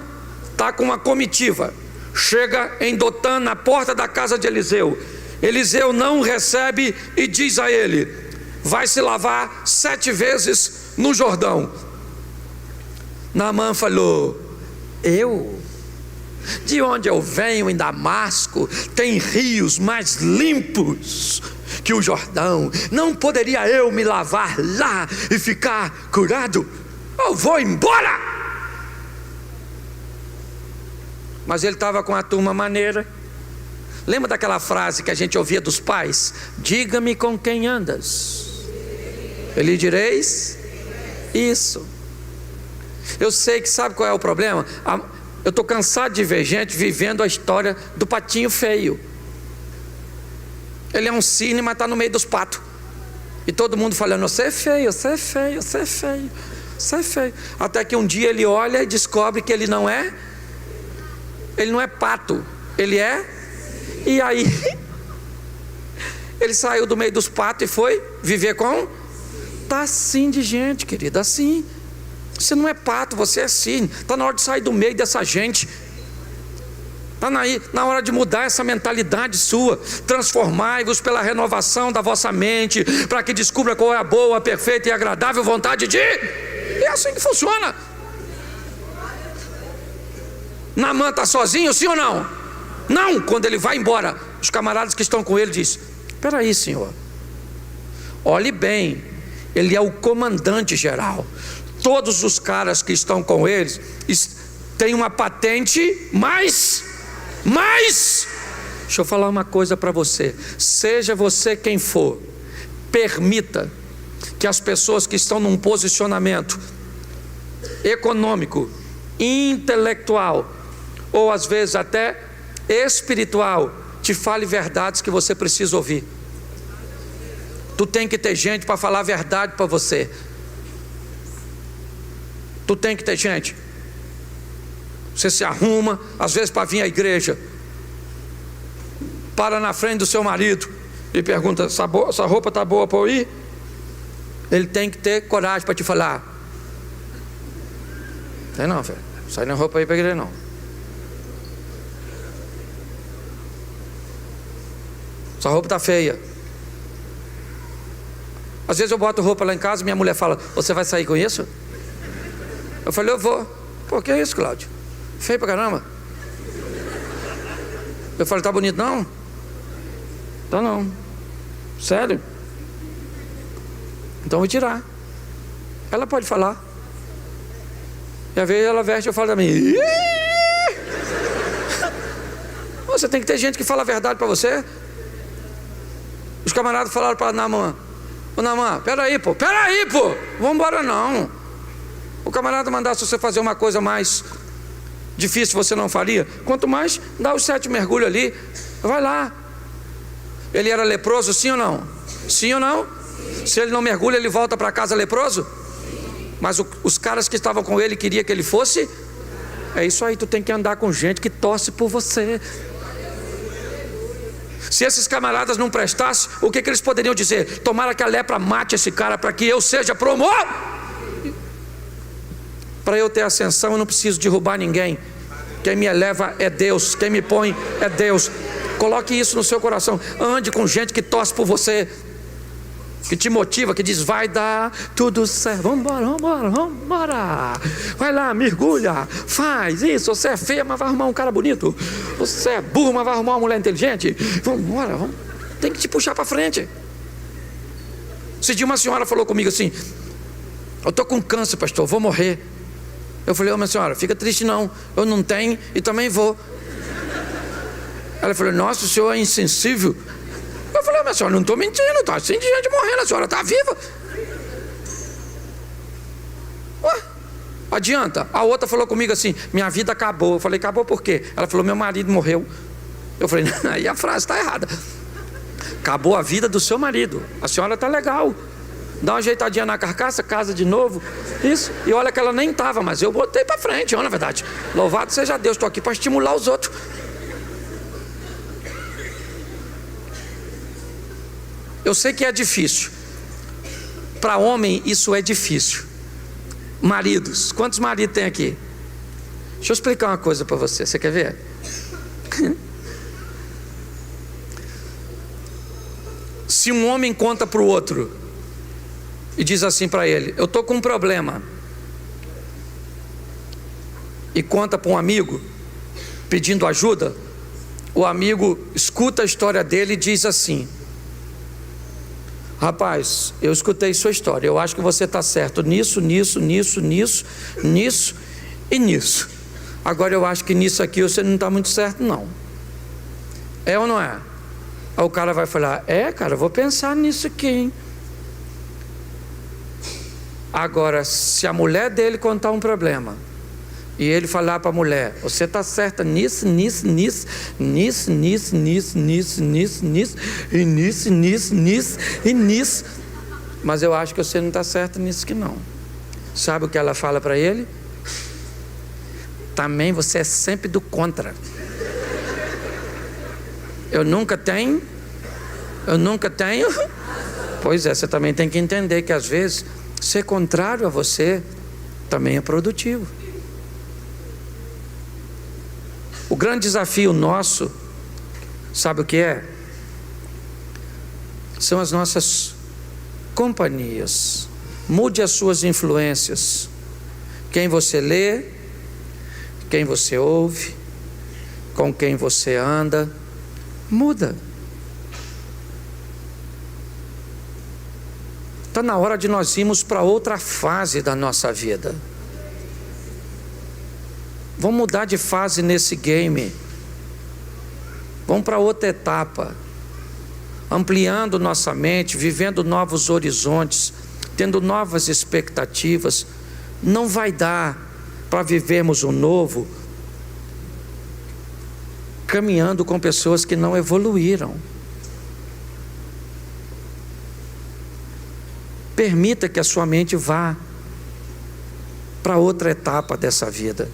está com uma comitiva. Chega em Dotã, na porta da casa de Eliseu. Eliseu não o recebe e diz a ele: vai se lavar 7 vezes no Jordão. Naamã falou: eu? De onde eu venho, em Damasco, tem rios mais limpos que o Jordão. Não poderia eu me lavar lá e ficar curado? Eu vou embora. Mas ele estava com a turma maneira. Lembra daquela frase que a gente ouvia dos pais? Diga-me com quem andas, eu lhe direis isso. Eu sei que sabe qual é o problema? Eu estou cansado de ver gente vivendo a história do patinho feio. Ele é um cisne, mas está no meio dos patos. E todo mundo falando: você é feio, você é feio, você é feio, você é feio. Até que um dia ele olha e descobre que ele não é pato, ele é. E aí ele saiu do meio dos patos e foi viver com. Está assim de gente, querida, assim. Você não é pato, você é cisne. Está na hora de sair do meio dessa gente. Está na hora de mudar essa mentalidade sua. Transformai-vos pela renovação da vossa mente, para que descubra qual é a boa, perfeita e agradável vontade de. É assim que funciona. Naamã está sozinho, sim ou não? Não. Quando ele vai embora, os camaradas que estão com ele dizem: espera aí, senhor, olhe bem, ele é o comandante geral. Todos os caras que estão com eles têm uma patente, mas deixa eu falar uma coisa para você. Seja você quem for, permita que as pessoas que estão num posicionamento econômico, intelectual, ou às vezes até espiritual, te fale verdades que você precisa ouvir. Tu tem que ter gente para falar a verdade para você. Tu tem que ter gente. Você se arruma, às vezes, para vir à igreja, para na frente do seu marido e pergunta: essa roupa está boa para eu ir? Ele tem que ter coragem para te falar: tem não, velho, sai na roupa aí para a igreja não. Essa roupa está feia. Às vezes eu boto roupa lá em casa e minha mulher fala: você vai sair com isso? Eu falei: eu vou. Pô, que é isso, Cláudio? Feio pra caramba. Eu falei: tá bonito não? Tá não. Sério? Então eu vou tirar. Ela pode falar. E às vezes ela veste e eu falo também: você tem que ter gente que fala a verdade para você. Os camaradas falaram para Naamã: ô Naamã, peraí pô, vamos embora não. O camarada mandasse você fazer uma coisa mais difícil, você não faria? Quanto mais, dá os 7 mergulhos ali, vai lá. Ele era leproso, sim ou não? Sim ou não? Se ele não mergulha, ele volta para casa leproso? Mas os caras que estavam com ele queriam que ele fosse. É isso aí, tu tem que andar com gente que torce por você. Se esses camaradas não prestassem, o que eles poderiam dizer? Tomara que a lepra mate esse cara para que eu seja promovido. Para eu ter ascensão, eu não preciso derrubar ninguém. Quem me eleva é Deus, quem me põe é Deus. Coloque isso no seu coração. Ande com gente que torce por você, que te motiva, que diz: vai dar tudo certo, vambora. Vai lá, mergulha, faz isso. Você é feia, mas vai arrumar um cara bonito. Você é burro, mas vai arrumar uma mulher inteligente. Vambora, vamos. Tem que te puxar para frente. Esse dia uma senhora falou comigo assim: eu estou com câncer, pastor, vou morrer. Eu falei: ô minha senhora, fica triste não, eu não tenho e também vou. Ela falou: nossa, o senhor é insensível. Eu falei: mas a senhora, não estou mentindo, está assim de gente morrendo, a senhora está viva. Ué, adianta. A outra falou comigo assim: minha vida acabou. Eu falei: acabou por quê? Ela falou: meu marido morreu. Eu falei: aí a frase está errada. Acabou a vida do seu marido. A senhora está legal, dá uma ajeitadinha na carcaça, casa de novo. Isso, e olha que ela nem estava, mas eu botei para frente, na verdade. Louvado seja Deus, estou aqui para estimular os outros. Eu sei que é difícil. Para homem isso é difícil. Maridos, quantos maridos tem aqui? Deixa eu explicar uma coisa para você, você quer ver? Se um homem conta para o outro e diz assim para ele: eu estou com um problema, e conta para um amigo pedindo ajuda, o amigo escuta a história dele e diz assim: rapaz, eu escutei sua história, eu acho que você está certo nisso, nisso, nisso, nisso, nisso e nisso. Agora eu acho que nisso aqui você não está muito certo não. É ou não é? Aí o cara vai falar: é, cara, eu vou pensar nisso aqui, hein? Agora, se a mulher dele contar um problema e ele falar para a mulher: você está certa nisso, nisso, nisso, nisso, nisso, nisso, nisso, nisso, nisso, e nisso, nisso, nisso, e nisso, mas eu acho que você não está certa nisso que não. Sabe o que ela fala para ele? Também você é sempre do contra. Eu nunca tenho. Pois é, você também tem que entender que às vezes ser contrário a você também é produtivo. O grande desafio nosso, sabe o que é? São as nossas companhias. Mude as suas influências. Quem você lê, quem você ouve, com quem você anda, muda. Está na hora de nós irmos para outra fase da nossa vida. Vamos mudar de fase nesse game. Vamos para outra etapa, ampliando nossa mente, vivendo novos horizontes, tendo novas expectativas. Não vai dar para vivermos o novo caminhando com pessoas que não evoluíram. Permita que a sua mente vá para outra etapa dessa vida.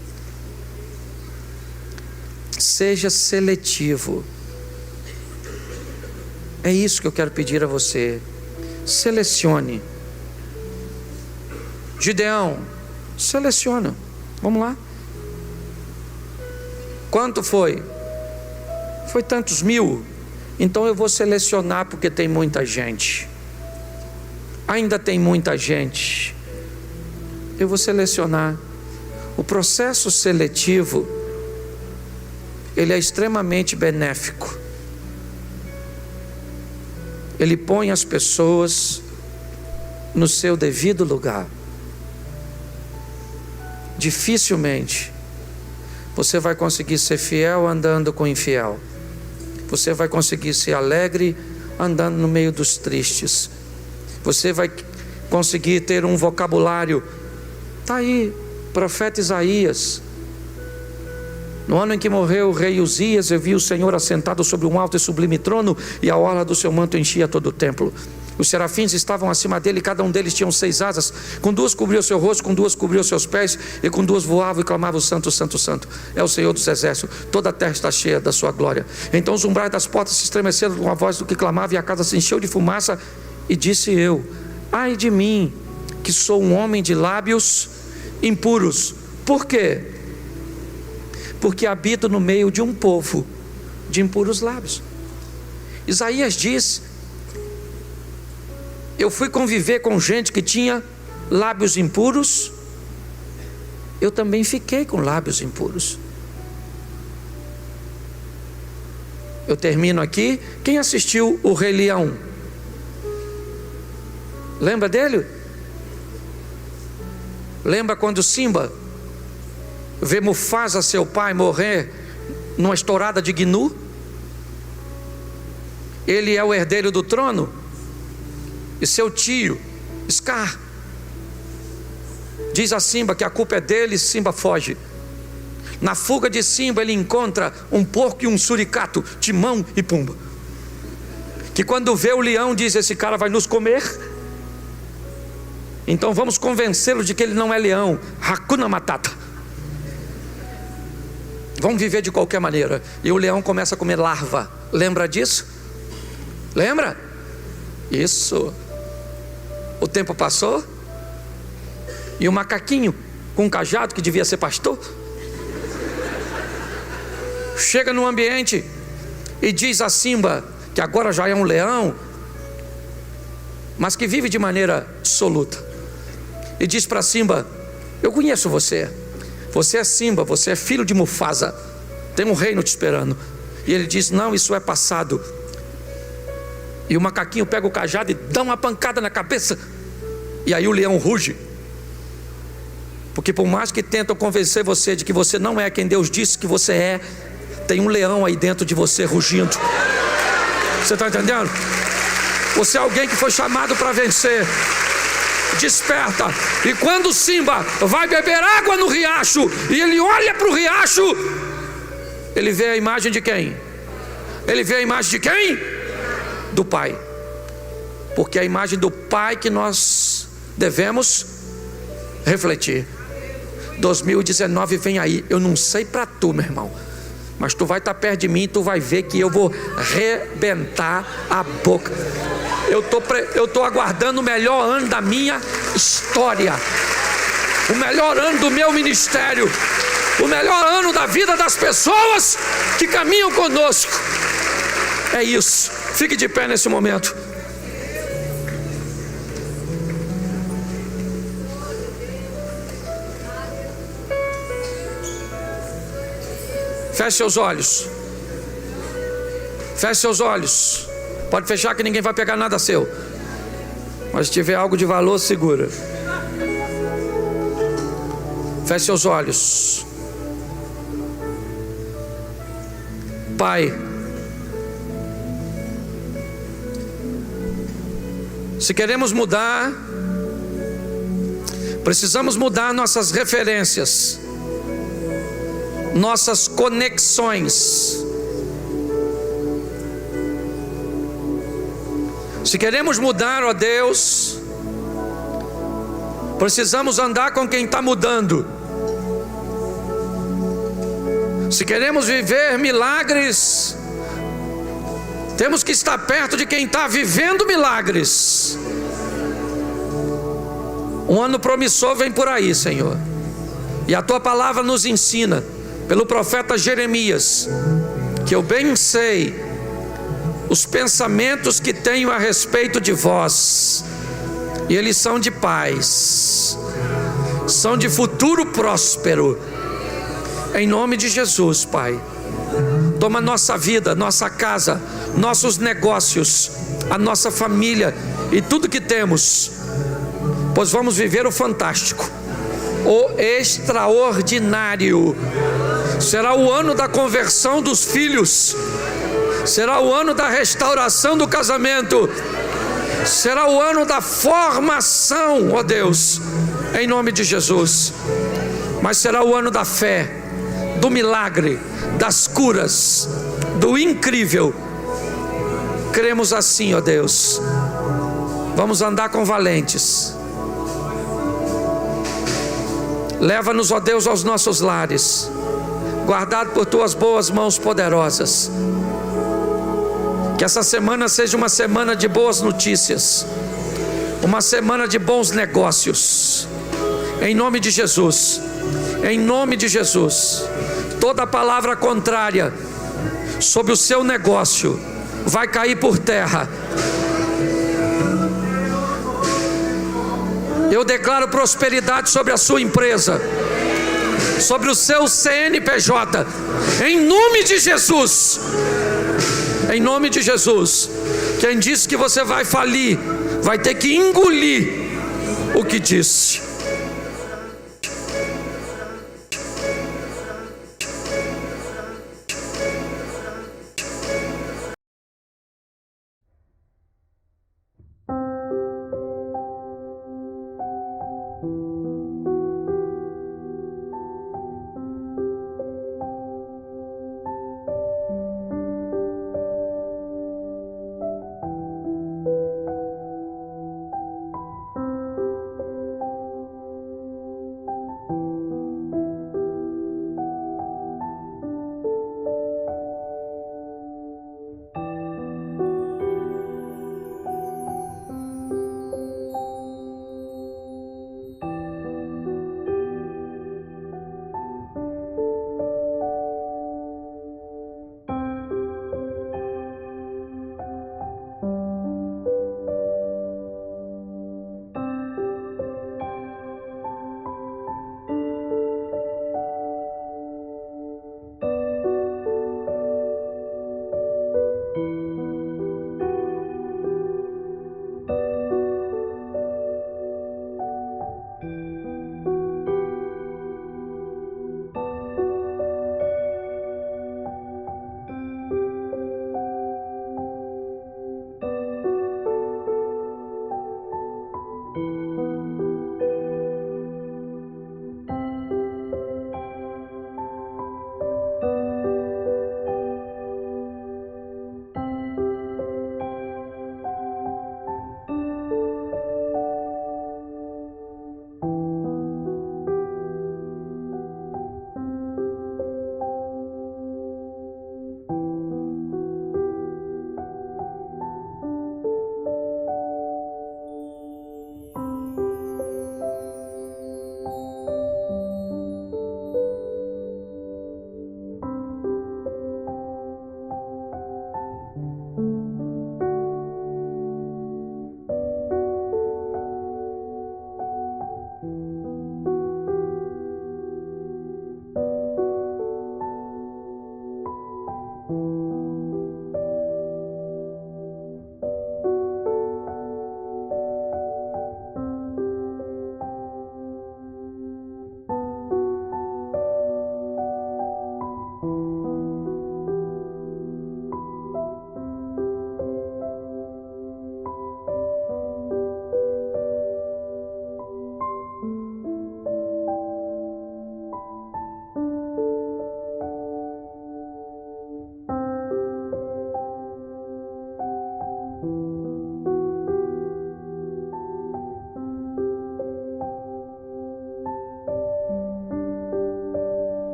Seja seletivo. É isso que eu quero pedir a você. Selecione. Gideão, seleciona. Vamos lá. Quanto foi? Foi tantos mil. Então eu vou selecionar, porque tem muita gente. Ainda tem muita gente. Eu vou selecionar. O processo seletivo, ele é extremamente benéfico. Ele põe as pessoas no seu devido lugar. Dificilmente você vai conseguir ser fiel andando com infiel. Você vai conseguir ser alegre andando no meio dos tristes. Você vai conseguir ter um vocabulário. Está aí, profeta Isaías. No ano em que morreu o rei Uzias, eu vi o Senhor assentado sobre um alto e sublime trono, e a orla do seu manto enchia todo o templo. Os serafins estavam acima dele, cada um deles tinha 6 asas. Com 2 cobriu o seu rosto, com 2 cobriu os seus pés, e com 2 voava e clamava: santo, santo, santo é o Senhor dos exércitos, toda a terra está cheia da sua glória. Então os umbrais das portas se estremeceram com a voz do que clamava, e a casa se encheu de fumaça. E disse eu: ai de mim, que sou um homem de lábios impuros. Por quê? Porque habito no meio de um povo de impuros lábios. Isaías diz: eu fui conviver com gente que tinha lábios impuros, eu também fiquei com lábios impuros. Eu termino aqui. Quem assistiu o Rei Leão? Lembra dele? Lembra quando Simba vê Mufasa, seu pai, morrer numa estourada de gnu? ele é o herdeiro do trono, e seu tio, Scar, diz a Simba que a culpa é dele, e Simba foge. Na fuga de Simba ele encontra um porco e um suricato, Timão e Pumba, que quando vê o leão diz: esse cara vai nos comer, então vamos convencê-lo de que ele não é leão. Hakuna Matata, vamos viver de qualquer maneira. E o leão começa a comer larva. Lembra disso? Lembra? Isso. O tempo passou, e o macaquinho com um cajado, que devia ser pastor, chega no ambiente e diz a Simba, que agora já é um leão, mas que vive de maneira dissoluta, e diz para Simba: eu conheço você, você é Simba, você é filho de Mufasa, tem um reino te esperando. E ele diz: não, isso é passado. E o macaquinho pega o cajado e dá uma pancada na cabeça, e aí o leão ruge, porque por mais que tentam convencer você de que você não é quem Deus disse que você é, tem um leão aí dentro de você rugindo. Você está entendendo? Você é alguém que foi chamado para vencer. Desperta. E quando Simba vai beber água no riacho, e ele olha para o riacho, ele vê a imagem de quem? Ele vê a imagem de quem? Do Pai. Porque é a imagem do Pai que nós devemos refletir. 2019 vem aí. Eu não sei para tu, meu irmão, mas tu vai estar perto de mim e tu vai ver que eu vou rebentar a boca. Eu estou aguardando o melhor ano da minha história, o melhor ano do meu ministério, o melhor ano da vida das pessoas que caminham conosco. É isso. Fique de pé nesse momento. Feche seus olhos. Feche seus olhos. Pode fechar que ninguém vai pegar nada seu. Mas se tiver algo de valor, segura. Feche seus olhos. Pai, se queremos mudar, precisamos mudar nossas referências, nossas conexões. Se queremos mudar, ó Deus, precisamos andar com quem está mudando. Se queremos viver milagres, temos que estar perto de quem está vivendo milagres. Um ano promissor vem por aí, Senhor, e a Tua palavra nos ensina, pelo profeta Jeremias, que eu bem sei os pensamentos que tenho a respeito de vós, e eles são de paz, são de futuro próspero. Em nome de Jesus, Pai, toma nossa vida, nossa casa, nossos negócios, a nossa família e tudo que temos, pois vamos viver o fantástico, o extraordinário. Será o ano da conversão dos filhos, será o ano da restauração do casamento, será o ano da formação, ó Deus, em nome de Jesus. Mas será o ano da fé, do milagre, das curas, do incrível. Cremos assim, ó Deus. Vamos andar com valentes. Leva-nos, ó Deus, aos nossos lares, guardado por Tuas boas mãos poderosas. Que essa semana seja uma semana de boas notícias, uma semana de bons negócios, em nome de Jesus. Em nome de Jesus, toda palavra contrária sobre o seu negócio vai cair por terra. Eu declaro prosperidade sobre a sua empresa, sobre o seu CNPJ, em nome de Jesus. Em nome de Jesus. Quem disse que você vai falir, vai ter que engolir o que disse.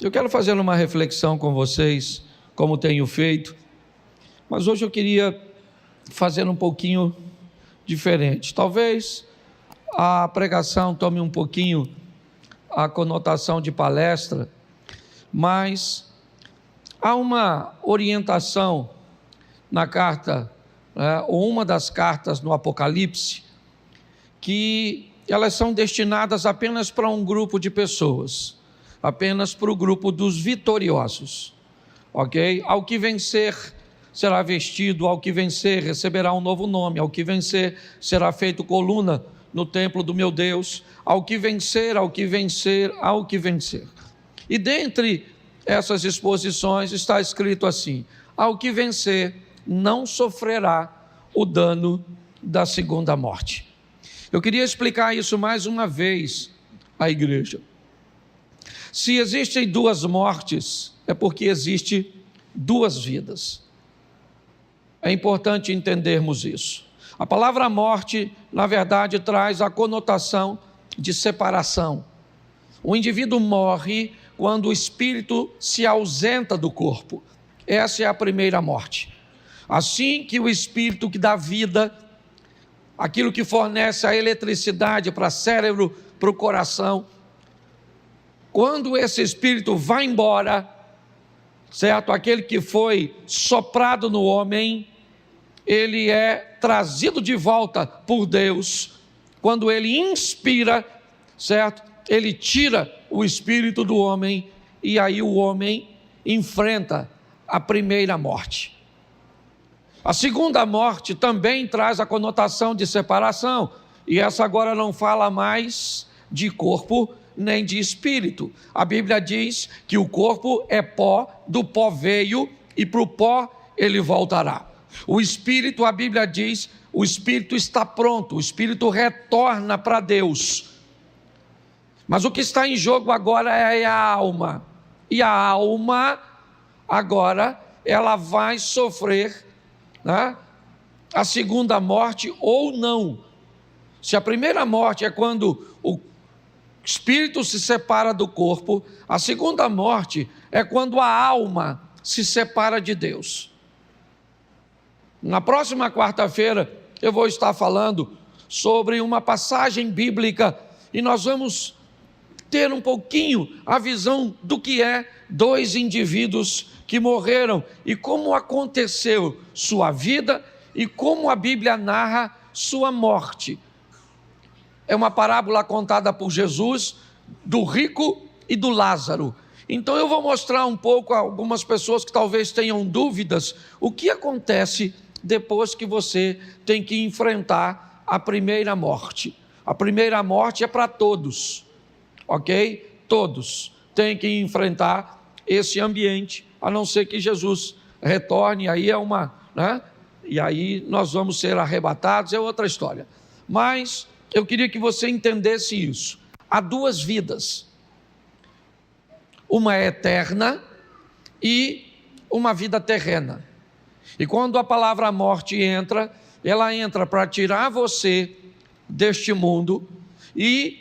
Eu quero fazer uma reflexão com vocês, como tenho feito, mas hoje eu queria fazer um pouquinho diferente. Talvez a pregação tome um pouquinho a conotação de palestra, mas há uma orientação na carta, ou uma das cartas no Apocalipse, que elas são destinadas apenas para um grupo de pessoas, apenas para o grupo dos vitoriosos, ok? Ao que vencer será vestido, ao que vencer receberá um novo nome, ao que vencer será feito coluna no templo do meu Deus, ao que vencer, ao que vencer, ao que vencer. E dentre essas exposições está escrito assim: ao que vencer não sofrerá o dano da segunda morte. Eu queria explicar isso mais uma vez à igreja. Se existem duas mortes, é porque existe duas vidas. É importante entendermos isso. A palavra morte, na verdade, traz a conotação de separação. O indivíduo morre quando o espírito se ausenta do corpo. Essa é a primeira morte. Assim que o espírito que dá vida, aquilo que fornece a eletricidade para o cérebro, para o coração, quando esse espírito vai embora, certo? Aquele que foi soprado no homem, ele é trazido de volta por Deus. Quando ele inspira, certo? Ele tira o espírito do homem e aí o homem enfrenta a primeira morte. A segunda morte também traz a conotação de separação, e essa agora não fala mais de corpo nem de espírito. A Bíblia diz que o corpo é pó, do pó veio e para o pó ele voltará. O espírito, a Bíblia diz, o espírito está pronto, o espírito retorna para Deus. Mas o que está em jogo agora é a alma. E a alma, agora, ela vai sofrer, né, a segunda morte ou não. Se a primeira morte é quando o espírito se separa do corpo, a segunda morte é quando a alma se separa de Deus. Na próxima quarta-feira eu vou estar falando sobre uma passagem bíblica e nós vamos ter um pouquinho a visão do que é dois indivíduos que morreram e como aconteceu sua vida e como a Bíblia narra sua morte. É uma parábola contada por Jesus do rico e do Lázaro. Então eu vou mostrar um pouco a algumas pessoas que talvez tenham dúvidas o que acontece depois que você tem que enfrentar a primeira morte. A primeira morte é para todos, ok? Todos têm que enfrentar esse ambiente, a não ser que Jesus retorne, aí é uma, né? E aí nós vamos ser arrebatados, é outra história. Mas eu queria que você entendesse isso. Há duas vidas. Uma é eterna e uma vida terrena. E quando a palavra morte entra, ela entra para tirar você deste mundo e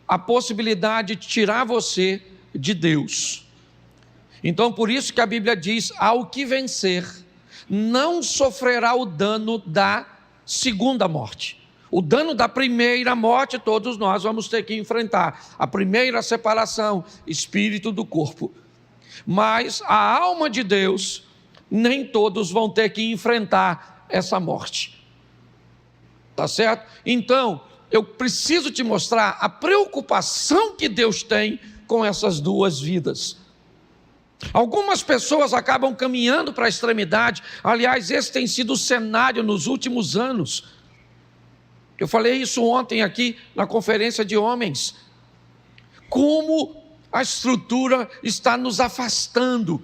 a possibilidade de tirar você de Deus. Então, por isso que a Bíblia diz, ao que vencer, não sofrerá o dano da segunda morte. O dano da primeira morte, todos nós vamos ter que enfrentar. A primeira separação, espírito do corpo. Mas a alma de Deus, nem todos vão ter que enfrentar essa morte. Tá certo? Então, eu preciso te mostrar a preocupação que Deus tem com essas duas vidas. Algumas pessoas acabam caminhando para a extremidade. Aliás, esse tem sido o cenário nos últimos anos. Eu falei isso ontem aqui na conferência de homens. Como a estrutura está nos afastando,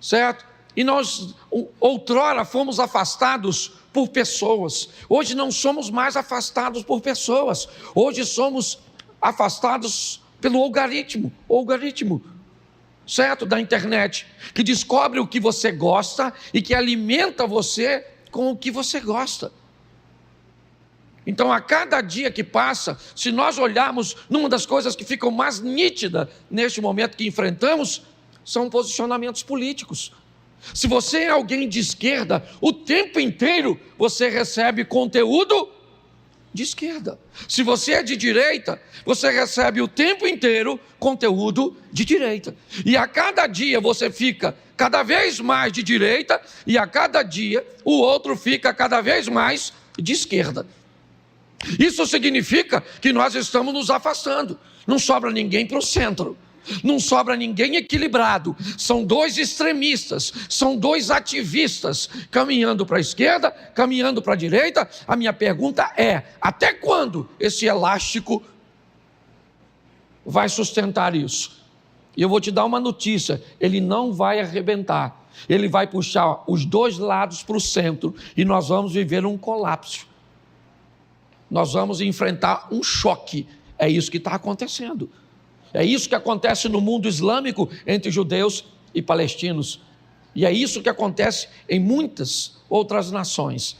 certo? E nós outrora fomos afastados por pessoas. Hoje não somos mais afastados por pessoas. Hoje somos afastados pelo algoritmo, certo? Da internet, que descobre o que você gosta e que alimenta você com o que você gosta. Então, a cada dia que passa, se nós olharmos, numa das coisas que ficam mais nítidas neste momento que enfrentamos, são posicionamentos políticos. Se você é alguém de esquerda, o tempo inteiro você recebe conteúdo de esquerda. Se você é de direita, você recebe o tempo inteiro conteúdo de direita. E a cada dia você fica cada vez mais de direita e a cada dia o outro fica cada vez mais de esquerda. Isso significa que nós estamos nos afastando. Não sobra ninguém para o centro. Não sobra ninguém equilibrado. São dois extremistas, são dois ativistas caminhando para a esquerda, caminhando para a direita. A minha pergunta é: até quando esse elástico vai sustentar isso? E eu vou te dar uma notícia: ele não vai arrebentar. Ele vai puxar os dois lados para o centro e nós vamos viver um colapso. Nós vamos enfrentar um choque. É isso que está acontecendo. É isso que acontece no mundo islâmico entre judeus e palestinos. E é isso que acontece em muitas outras nações.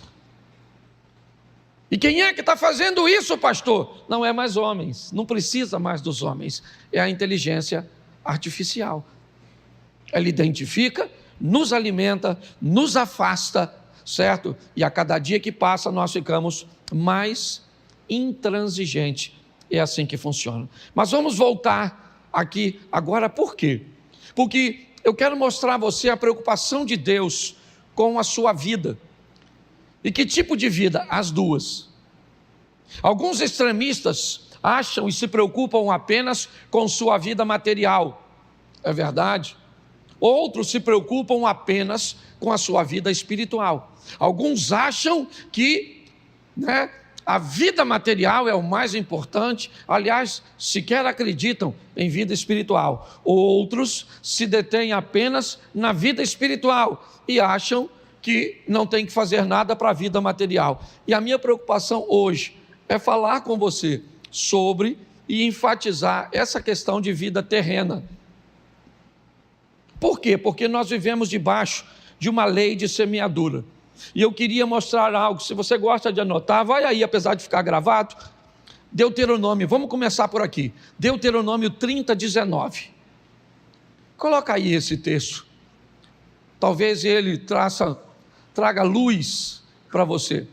E quem é que está fazendo isso, pastor? Não é mais homens, não precisa mais dos homens. É a inteligência artificial. Ela identifica, nos alimenta, nos afasta, certo? E a cada dia que passa nós ficamos mais intransigentes. É assim que funciona. Mas vamos voltar aqui agora, por quê? Porque eu quero mostrar a você a preocupação de Deus com a sua vida. E que tipo de vida? As duas. Alguns extremistas acham e se preocupam apenas com sua vida material. É verdade? Outros se preocupam apenas com a sua vida espiritual. Alguns acham que, a vida material é o mais importante, aliás, sequer acreditam em vida espiritual. Outros se detêm apenas na vida espiritual e acham que não tem que fazer nada para a vida material. E a minha preocupação hoje é falar com você sobre e enfatizar essa questão de vida terrena. Por quê? Porque nós vivemos debaixo de uma lei de semeadura. E eu queria mostrar algo. Se você gosta de anotar, vai aí, apesar de ficar gravado. Deuteronômio, vamos começar por aqui. Deuteronômio 30:19. Coloca aí esse texto. Talvez ele traga luz para você.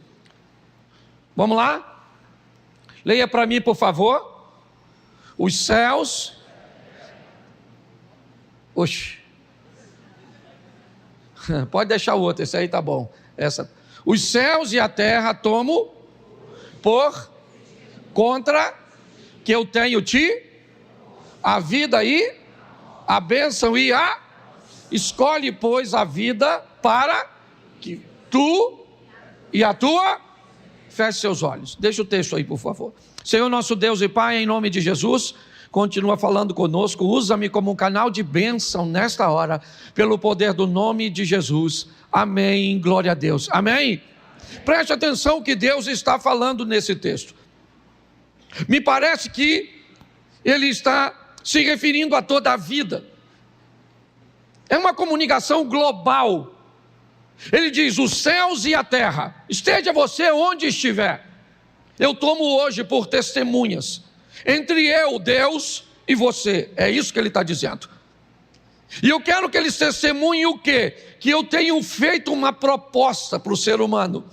Vamos lá? Leia para mim, por favor. Os céus... Oxe. Pode deixar o outro, esse aí tá bom. Os céus e a terra tomo por contra que eu tenho a vida e a bênção e a... Escolhe, pois, a vida para que tu e a tua... Feche seus olhos. Deixa o texto aí, por favor. Senhor nosso Deus e Pai, em nome de Jesus, continua falando conosco. Usa-me como um canal de bênção nesta hora, pelo poder do nome de Jesus. Amém, glória a Deus. Amém? Preste atenção que Deus está falando nesse texto. Me parece que Ele está se referindo a toda a vida. É uma comunicação global. Ele diz: os céus e a terra, esteja você onde estiver, eu tomo hoje por testemunhas, entre eu, Deus, e você. É isso que Ele está dizendo. E eu quero que eles testemunhem o quê? Que eu tenho feito uma proposta para o ser humano.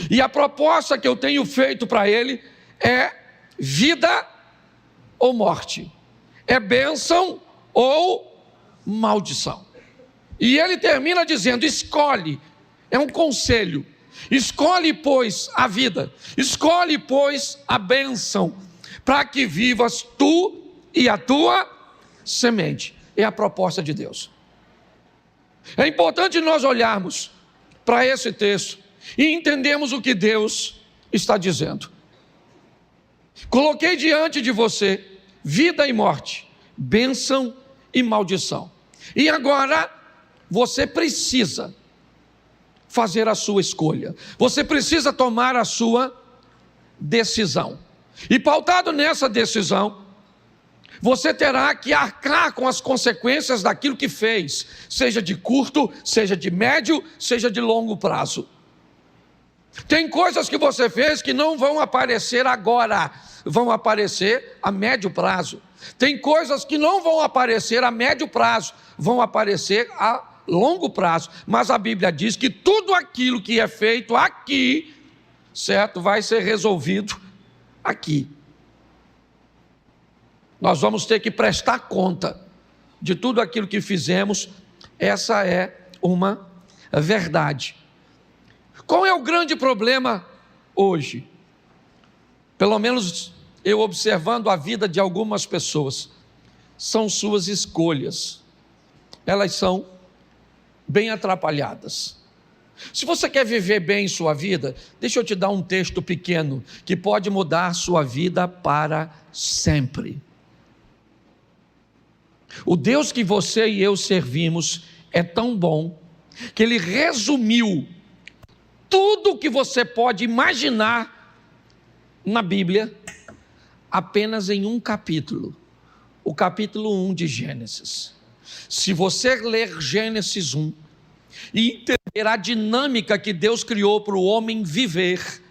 E a proposta que eu tenho feito para ele é vida ou morte. É bênção ou maldição. E ele termina dizendo: escolhe. É um conselho. Escolhe, pois, a vida. Escolhe, pois, a bênção, para que vivas tu e a tua semente. É a proposta de Deus. É importante nós olharmos para esse texto e entendermos o que Deus está dizendo. Coloquei diante de você vida e morte, bênção e maldição. E agora você precisa fazer a sua escolha. Você precisa tomar a sua decisão. E pautado nessa decisão, você terá que arcar com as consequências daquilo que fez, seja de curto, seja de médio, seja de longo prazo. Tem coisas que você fez que não vão aparecer agora, vão aparecer a médio prazo. Tem coisas que não vão aparecer a médio prazo, vão aparecer a longo prazo. Mas a Bíblia diz que tudo aquilo que é feito aqui, certo, vai ser resolvido aqui. Nós vamos ter que prestar conta de tudo aquilo que fizemos. Essa é uma verdade. Qual é o grande problema hoje? Pelo menos eu observando a vida de algumas pessoas, são suas escolhas. Elas são bem atrapalhadas. Se você quer viver bem sua vida, deixa eu te dar um texto pequeno que pode mudar sua vida para sempre. O Deus que você e eu servimos é tão bom que Ele resumiu tudo o que você pode imaginar na Bíblia apenas em um capítulo, o capítulo 1 de Gênesis. Se você ler Gênesis 1 e entender a dinâmica que Deus criou para o homem viver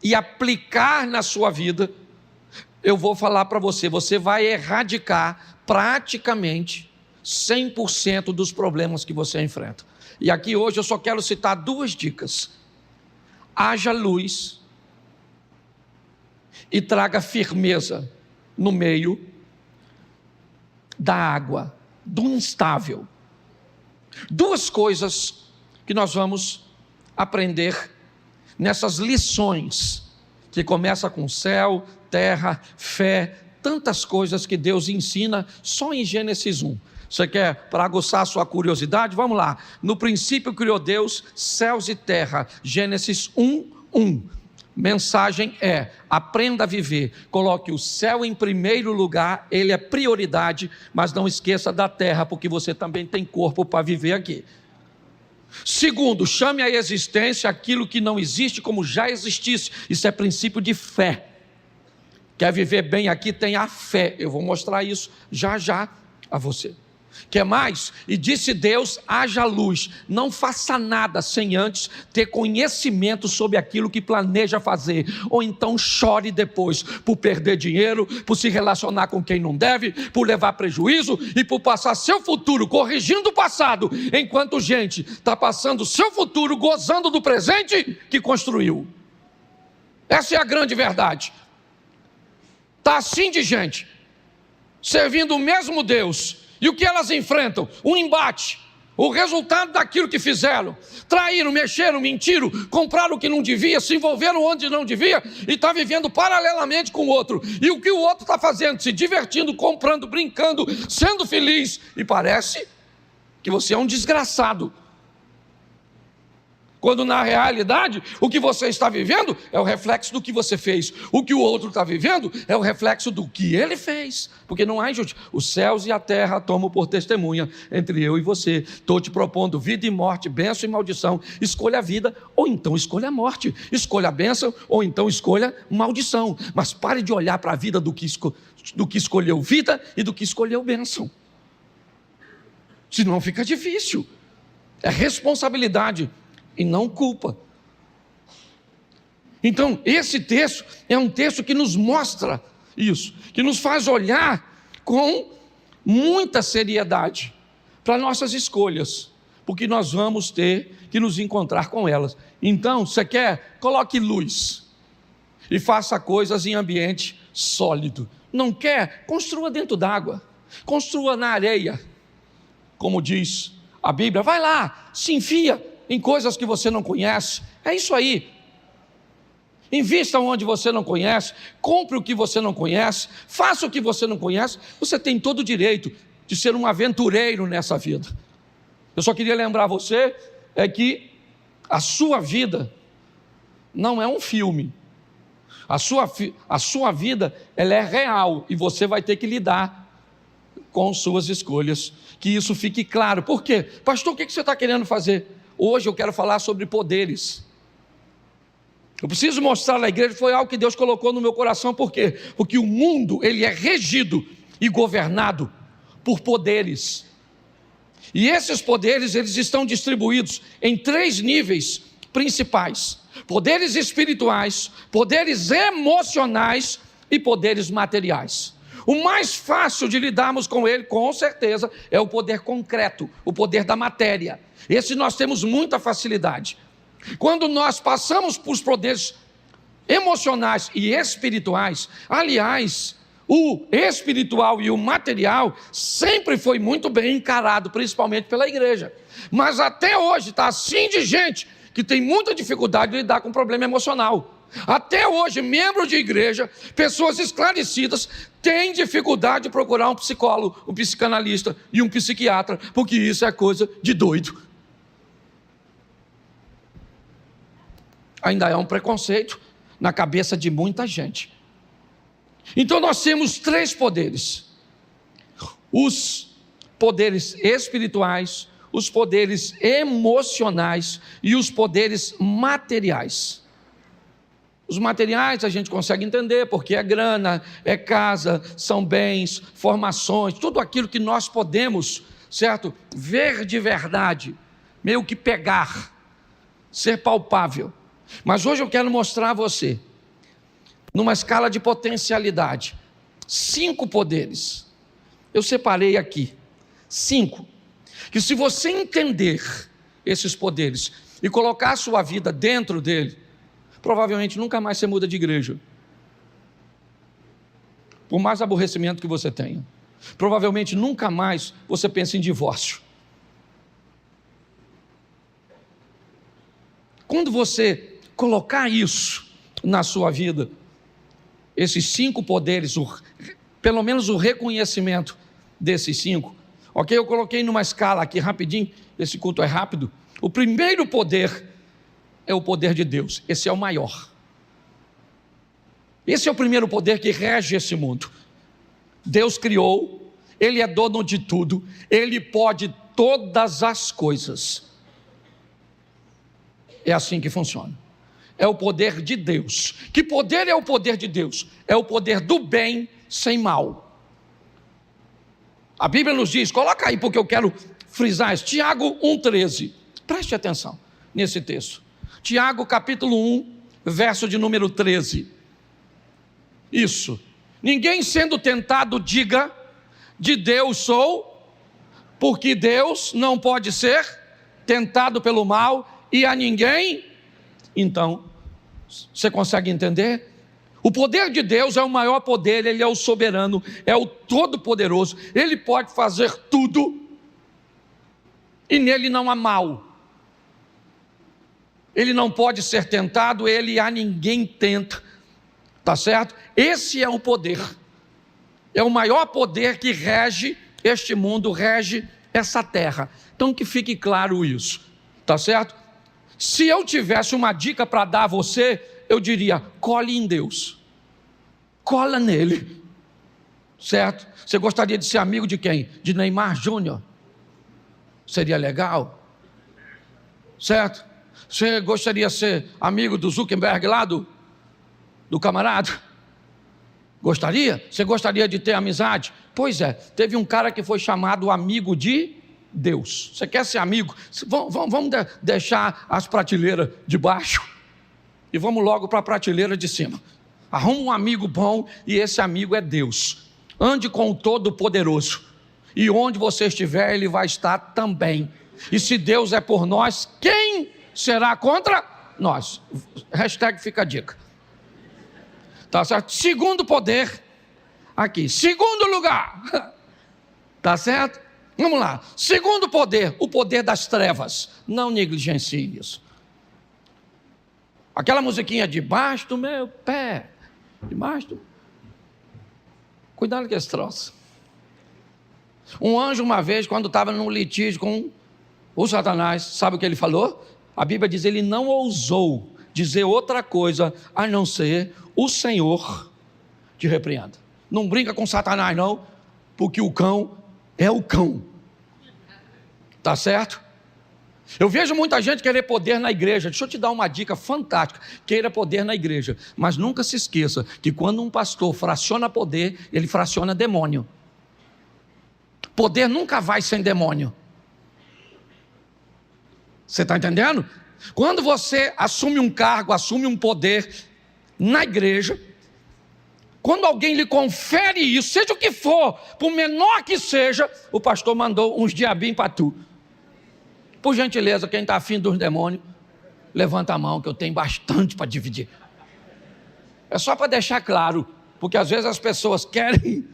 e aplicar na sua vida, eu vou falar para você, você vai erradicar praticamente 100% dos problemas que você enfrenta. E aqui hoje eu só quero citar 2 dicas. Haja luz e traga firmeza no meio da água, do instável. 2 coisas que nós vamos aprender nessas lições, que começa com céu, terra, fé, tantas coisas que Deus ensina só em Gênesis 1. Você quer, para aguçar a sua curiosidade? Vamos lá. No princípio criou Deus céus e terra. Gênesis 1:1. Mensagem é: aprenda a viver. Coloque o céu em primeiro lugar, ele é prioridade, mas não esqueça da terra, porque você também tem corpo para viver aqui. Segundo, chame à existência aquilo que não existe como já existisse. Isso é princípio de fé. Quer viver bem aqui? Tenha fé. Eu vou mostrar isso já já a você. Quer mais? E disse Deus: haja luz. Não faça nada sem antes ter conhecimento sobre aquilo que planeja fazer. Ou então chore depois por perder dinheiro, por se relacionar com quem não deve, por levar prejuízo e por passar seu futuro corrigindo o passado, enquanto gente está passando seu futuro gozando do presente que construiu. Essa é a grande verdade. Está assim de gente servindo o mesmo Deus. E o que elas enfrentam? Um embate, o resultado daquilo que fizeram. Traíram, mexeram, mentiram, compraram o que não devia, se envolveram onde não devia e está vivendo paralelamente com o outro. E o que o outro está fazendo? Se divertindo, comprando, brincando, sendo feliz. E parece que você é um desgraçado, quando na realidade o que você está vivendo é o reflexo do que você fez. O que o outro está vivendo é o reflexo do que ele fez. Porque não há injustiça. Os céus e a terra tomam por testemunha entre eu e você. Estou te propondo vida e morte, bênção e maldição. Escolha a vida ou então escolha a morte. Escolha a bênção ou então escolha maldição. Mas pare de olhar para a vida do que escolheu vida e do que escolheu bênção. Senão fica difícil. É responsabilidade e não culpa. Então, esse texto é um texto que nos mostra isso, que nos faz olhar com muita seriedade para nossas escolhas, porque nós vamos ter que nos encontrar com elas. Então, você quer? Coloque luz e faça coisas em ambiente sólido. Não quer? Construa dentro d'água, construa na areia, como diz a Bíblia. Vai lá, se enfia em coisas que você não conhece. É isso aí. Invista onde você não conhece, compre o que você não conhece, faça o que você não conhece. Você tem todo o direito de ser um aventureiro nessa vida. Eu só queria lembrar você que a sua vida não é um filme. A sua vida, ela é real e você vai ter que lidar com suas escolhas. Que isso fique claro. Por quê? Pastor, o que você está querendo fazer? Hoje eu quero falar sobre poderes. Eu preciso mostrar na igreja, foi algo que Deus colocou no meu coração. Por quê? Porque o mundo, ele é regido e governado por poderes. E esses poderes, eles estão distribuídos em 3 níveis principais: poderes espirituais, poderes emocionais e poderes materiais. O mais fácil de lidarmos com ele, com certeza, é o poder concreto, o poder da matéria. Esse nós temos muita facilidade. Quando nós passamos por poderes emocionais e espirituais, aliás, o espiritual e o material sempre foi muito bem encarado, principalmente pela igreja. Mas até hoje está assim de gente que tem muita dificuldade de lidar com problema emocional. Até hoje, membros de igreja, pessoas esclarecidas, têm dificuldade de procurar um psicólogo, um psicanalista e um psiquiatra, porque isso é coisa de doido. Ainda é um preconceito na cabeça de muita gente. Então nós temos 3 poderes: os poderes espirituais, os poderes emocionais e os poderes materiais. Os materiais a gente consegue entender, porque é grana, é casa, são bens, formações, tudo aquilo que nós podemos, certo? Ver de verdade, meio que pegar, ser palpável. Mas hoje eu quero mostrar a você, numa escala de potencialidade, 5 poderes. Eu separei aqui, 5, que se você entender esses poderes e colocar a sua vida dentro dele, provavelmente nunca mais você muda de igreja. Por mais aborrecimento que você tenha. Provavelmente nunca mais você pensa em divórcio. Quando você colocar isso na sua vida, esses 5 poderes, pelo menos o reconhecimento desses 5, ok? Eu coloquei numa escala aqui rapidinho, esse culto é rápido. O primeiro poder é o poder de Deus, esse é o maior. Esse é o primeiro poder que rege esse mundo. Deus criou, Ele é dono de tudo, Ele pode todas as coisas. É assim que funciona. É o poder de Deus. Que poder é o poder de Deus? É o poder do bem sem mal. A Bíblia nos diz, coloca aí porque eu quero frisar isso, Tiago 1,13. Preste atenção nesse texto. Tiago capítulo 1, verso de número 13. Isso. Ninguém sendo tentado diga, de Deus sou, porque Deus não pode ser tentado pelo mal e a ninguém. Então, você consegue entender? O poder de Deus é o maior poder, Ele é o soberano, é o todo-poderoso, Ele pode fazer tudo e nele não há mal. Ele não pode ser tentado, Ele a ninguém tenta, tá certo? Esse é o poder, é o maior poder que rege este mundo, rege essa terra. Então que fique claro isso, tá certo? Se eu tivesse uma dica para dar a você, eu diria, cole em Deus, cola nele, certo? Você gostaria de ser amigo de quem? De Neymar Júnior? Seria legal? Certo? Você gostaria de ser amigo do Zuckerberg lá, do camarada? Gostaria? Você gostaria de ter amizade? Pois é, teve um cara que foi chamado amigo de Deus. Você quer ser amigo? Vamos deixar as prateleiras de baixo e vamos logo para a prateleira de cima. Arruma um amigo bom e esse amigo é Deus. Ande com o Todo-Poderoso e onde você estiver, Ele vai estar também. E se Deus é por nós, quem será contra nós? Hashtag fica a dica. Tá certo? Segundo poder, aqui. Segundo lugar. Tá certo? Vamos lá. Segundo poder, o poder das trevas. Não negligencie isso. Aquela musiquinha debaixo do meu pé. Debaixo do... Cuidado com esse troço. Um anjo uma vez, quando estava num litígio com o Satanás, sabe o que ele falou? A Bíblia diz, ele não ousou dizer outra coisa, a não ser, o Senhor te repreenda. Não brinca com Satanás não, porque o cão é o cão. Tá certo? Eu vejo muita gente querer poder na igreja. Deixa eu te dar uma dica fantástica. Queira poder na igreja, mas nunca se esqueça que quando um pastor fraciona poder, ele fraciona demônio. Poder nunca vai sem demônio. Você está entendendo? Quando você assume um cargo, assume um poder na igreja, quando alguém lhe confere isso, seja o que for, por menor que seja, o pastor mandou uns diabinhos para tu. Por gentileza, quem está afim dos demônios, levanta a mão que eu tenho bastante para dividir. É só para deixar claro, porque às vezes as pessoas querem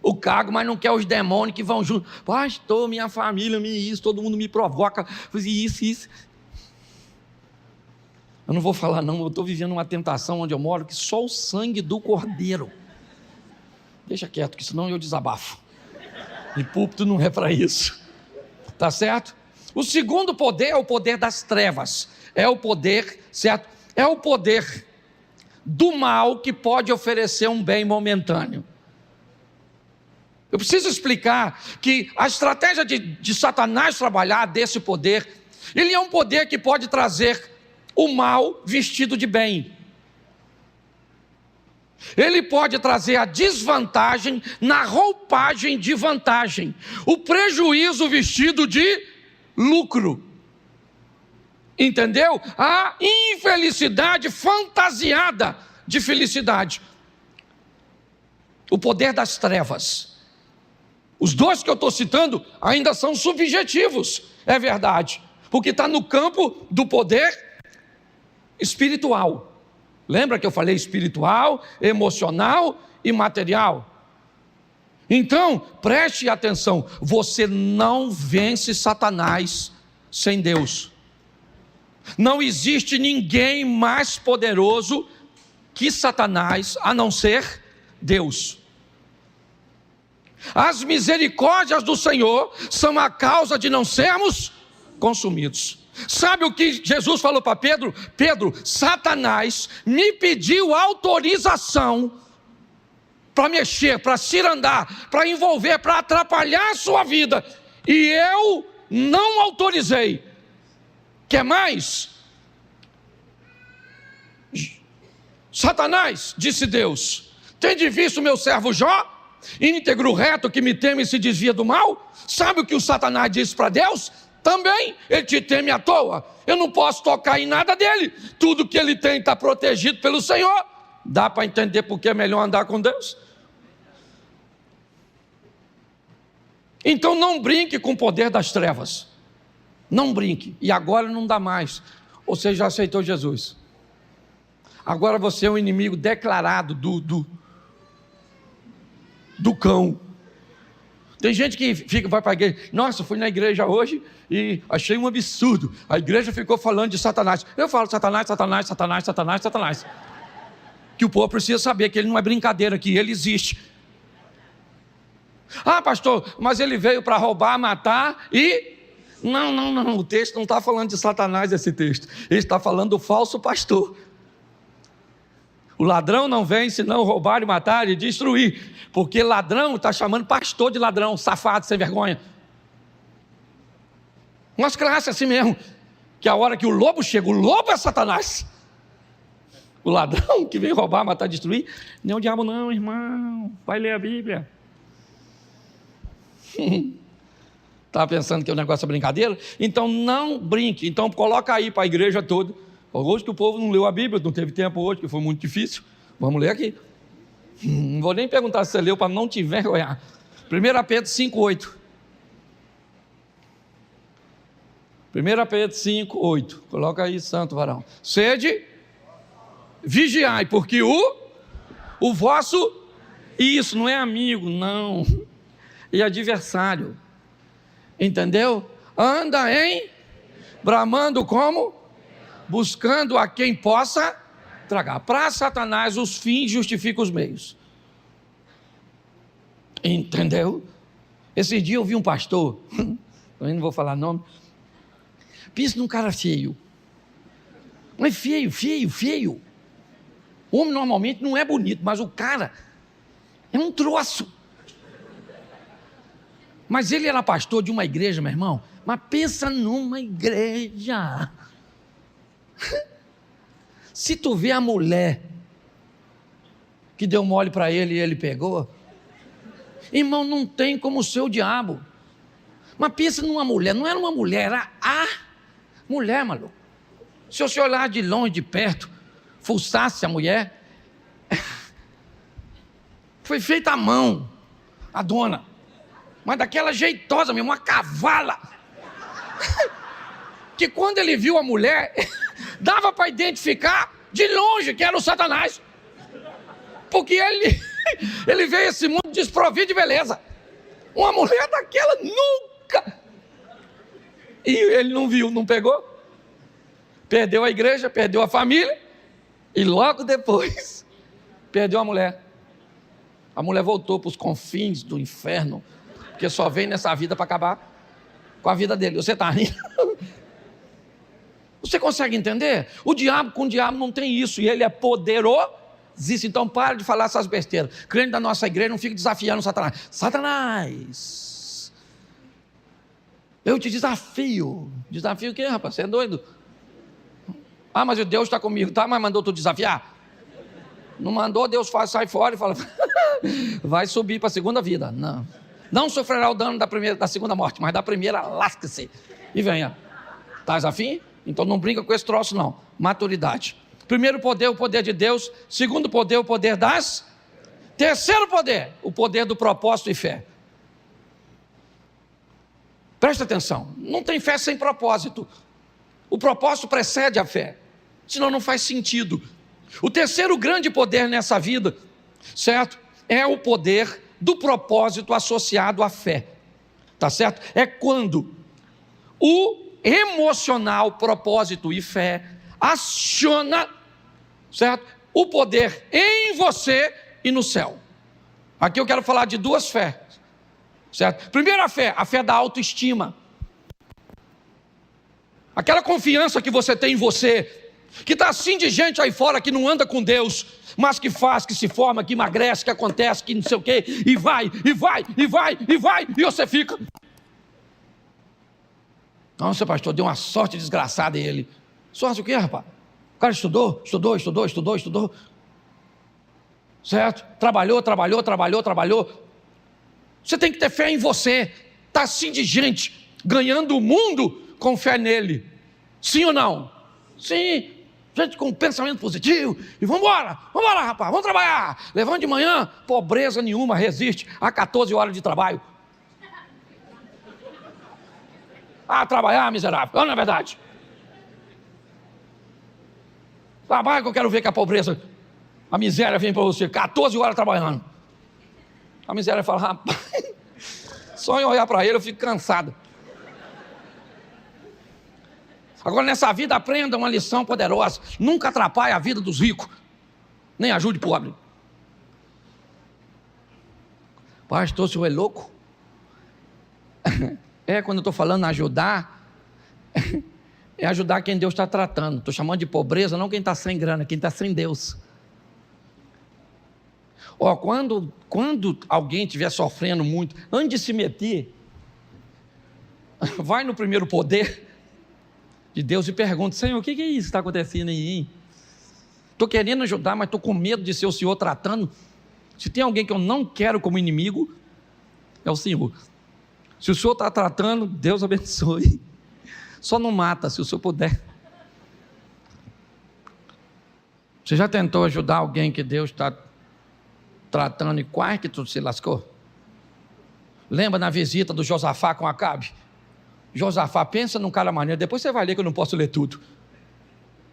o cargo, mas não querem os demônios que vão junto. Pastor, minha família, isso, todo mundo me provoca, isso. Eu não vou falar não, eu estou vivendo uma tentação onde eu moro, que só o sangue do cordeiro. Deixa quieto, que senão eu desabafo. E púlpito não é para isso. Tá certo? O segundo poder é o poder das trevas. É o poder, certo? É o poder do mal que pode oferecer um bem momentâneo. Eu preciso explicar que a estratégia de Satanás trabalhar desse poder, ele é um poder que pode trazer o mal vestido de bem. Ele pode trazer a desvantagem na roupagem de vantagem, o prejuízo vestido de lucro. Entendeu? A infelicidade fantasiada de felicidade. O poder das trevas. Os dois que eu estou citando ainda são subjetivos, é verdade, porque está no campo do poder espiritual. Lembra que eu falei espiritual, emocional e material? Então, preste atenção, você não vence Satanás sem Deus. Não existe ninguém mais poderoso que Satanás, a não ser Deus. As misericórdias do Senhor são a causa de não sermos consumidos. Sabe o que Jesus falou para Pedro? Pedro, Satanás me pediu autorização para mexer, para cirandar, para envolver, para atrapalhar a sua vida, e eu não autorizei. Quer mais? Satanás, disse Deus, tende visto meu servo Jó, íntegro, reto, que me teme e se desvia do mal? Sabe o que o Satanás disse para Deus? Também, ele te teme à toa, eu não posso tocar em nada dele, tudo que ele tem está protegido pelo Senhor. Dá para entender porque é melhor andar com Deus? Então não brinque com o poder das trevas, não brinque, e agora não dá mais, você já aceitou Jesus, agora você é um inimigo declarado do cão. Tem gente que vai para a igreja, nossa, fui na igreja hoje e achei um absurdo, a igreja ficou falando de Satanás. Eu falo Satanás, Satanás, Satanás, Satanás, Satanás, que o povo precisa saber que ele não é brincadeira, que ele existe. Ah, pastor, mas ele veio para roubar, matar e... Não, o texto não está falando de Satanás, esse texto, ele está falando do falso pastor. O ladrão não vem senão roubar e matar e destruir, porque ladrão está chamando pastor de ladrão, safado, sem vergonha. Umas classes assim mesmo, que a hora que o lobo chega, o lobo é Satanás. O ladrão que vem roubar, matar, destruir, nem o diabo não, irmão, vai ler a Bíblia. Estava pensando que o negócio é brincadeira? Então não brinque, então coloca aí para a igreja toda. Hoje que o povo não leu a Bíblia, não teve tempo hoje, que foi muito difícil. Vamos ler aqui. Não vou nem perguntar se você leu para não te envergonhar. 1 Pedro 5,8. 1 Pedro 5,8. Coloca aí, santo varão. Sede, vigiai, porque o vosso, isso não é amigo, não, e adversário. Entendeu? Anda em bramando como? Buscando a quem possa tragar. Para Satanás os fins justificam os meios. Entendeu? Esse dia eu vi um pastor, eu não vou falar nome, pensa num cara feio. Não é feio. O homem normalmente não é bonito, mas o cara é um troço. Mas ele era pastor de uma igreja, meu irmão. Mas pensa numa igreja. Se tu vê a mulher que deu mole para ele e ele pegou, irmão, não tem como ser o diabo. Mas pensa numa mulher, não era uma mulher, era a mulher, maluco. Se você olhar de longe, de perto, fuçasse a mulher, foi feita à mão, a dona, mas daquela jeitosa mesmo, uma cavala, que quando ele viu a mulher, dava para identificar de longe que era o Satanás, porque ele veio a esse mundo desprovido de beleza. Uma mulher daquela nunca. E ele não viu, não pegou, perdeu a igreja, perdeu a família, e logo depois perdeu a mulher. A mulher voltou para os confins do inferno, porque só vem nessa vida para acabar com a vida dele. Você está rindo? Você consegue entender? Com o diabo não tem isso, e ele é poderoso. Desiste, então para de falar essas besteiras. Crente da nossa igreja não fica desafiando Satanás. Satanás, eu te desafio. Desafio o quê, rapaz? Você é doido? Ah, mas Deus está comigo, tá? Mas mandou tu desafiar? Não mandou, Deus sai fora e fala, vai subir para a segunda vida. Não. Não sofrerá o dano da segunda morte, mas da primeira, lasque-se. E venha. Estás afim? Então não brinca com esse troço, não. Maturidade. Primeiro poder, o poder de Deus. Segundo poder, o poder das. Terceiro poder, o poder do propósito e fé. Presta atenção. Não tem fé sem propósito. O propósito precede a fé. Senão não faz sentido. O terceiro grande poder nessa vida, certo? É o poder do propósito associado à fé. Tá certo? É quando o emocional, propósito e fé aciona, certo? O poder em você e no céu. Aqui eu quero falar de duas fés, certo? Primeiro a fé da autoestima. Aquela confiança que você tem em você, que está assim de gente aí fora que não anda com Deus, mas que faz, que se forma, que emagrece, que acontece, que não sei o quê, e vai, e você fica. Nossa, pastor, deu uma sorte desgraçada ele. Sorte o quê, rapaz? O cara estudou. Certo? Trabalhou. Você tem que ter fé em você. Está assim de gente, ganhando o mundo com fé nele. Sim ou não? Sim. Gente com pensamento positivo. E vamos embora, rapaz, vamos trabalhar. Levando de manhã, pobreza nenhuma resiste a 14 horas de trabalho. Trabalhar, miserável. Não é verdade? Trabalho que eu quero ver que a pobreza, a miséria vem para você. 14 horas trabalhando. A miséria fala, rapaz, só em olhar para ele eu fico cansado. Agora nessa vida aprenda uma lição poderosa. Nunca atrapalhe a vida dos ricos, nem ajude pobre. Pastor, o senhor é louco? Quando eu estou falando ajudar, é ajudar quem Deus está tratando. Estou chamando de pobreza, não quem está sem grana, quem está sem Deus. Quando alguém estiver sofrendo muito, antes de se meter, vai no primeiro poder de Deus e pergunta, Senhor, o que é isso que está acontecendo aí? Estou querendo ajudar, mas estou com medo de ser o Senhor tratando. Se tem alguém que eu não quero como inimigo, é o Senhor. Se o Senhor está tratando, Deus abençoe. Só não mata, se o Senhor puder. Você já tentou ajudar alguém que Deus está tratando e quase que tu se lascou? Lembra na visita do Josafá com Acabe? Josafá, pensa num cara maneiro. Depois você vai ler que eu não posso ler tudo.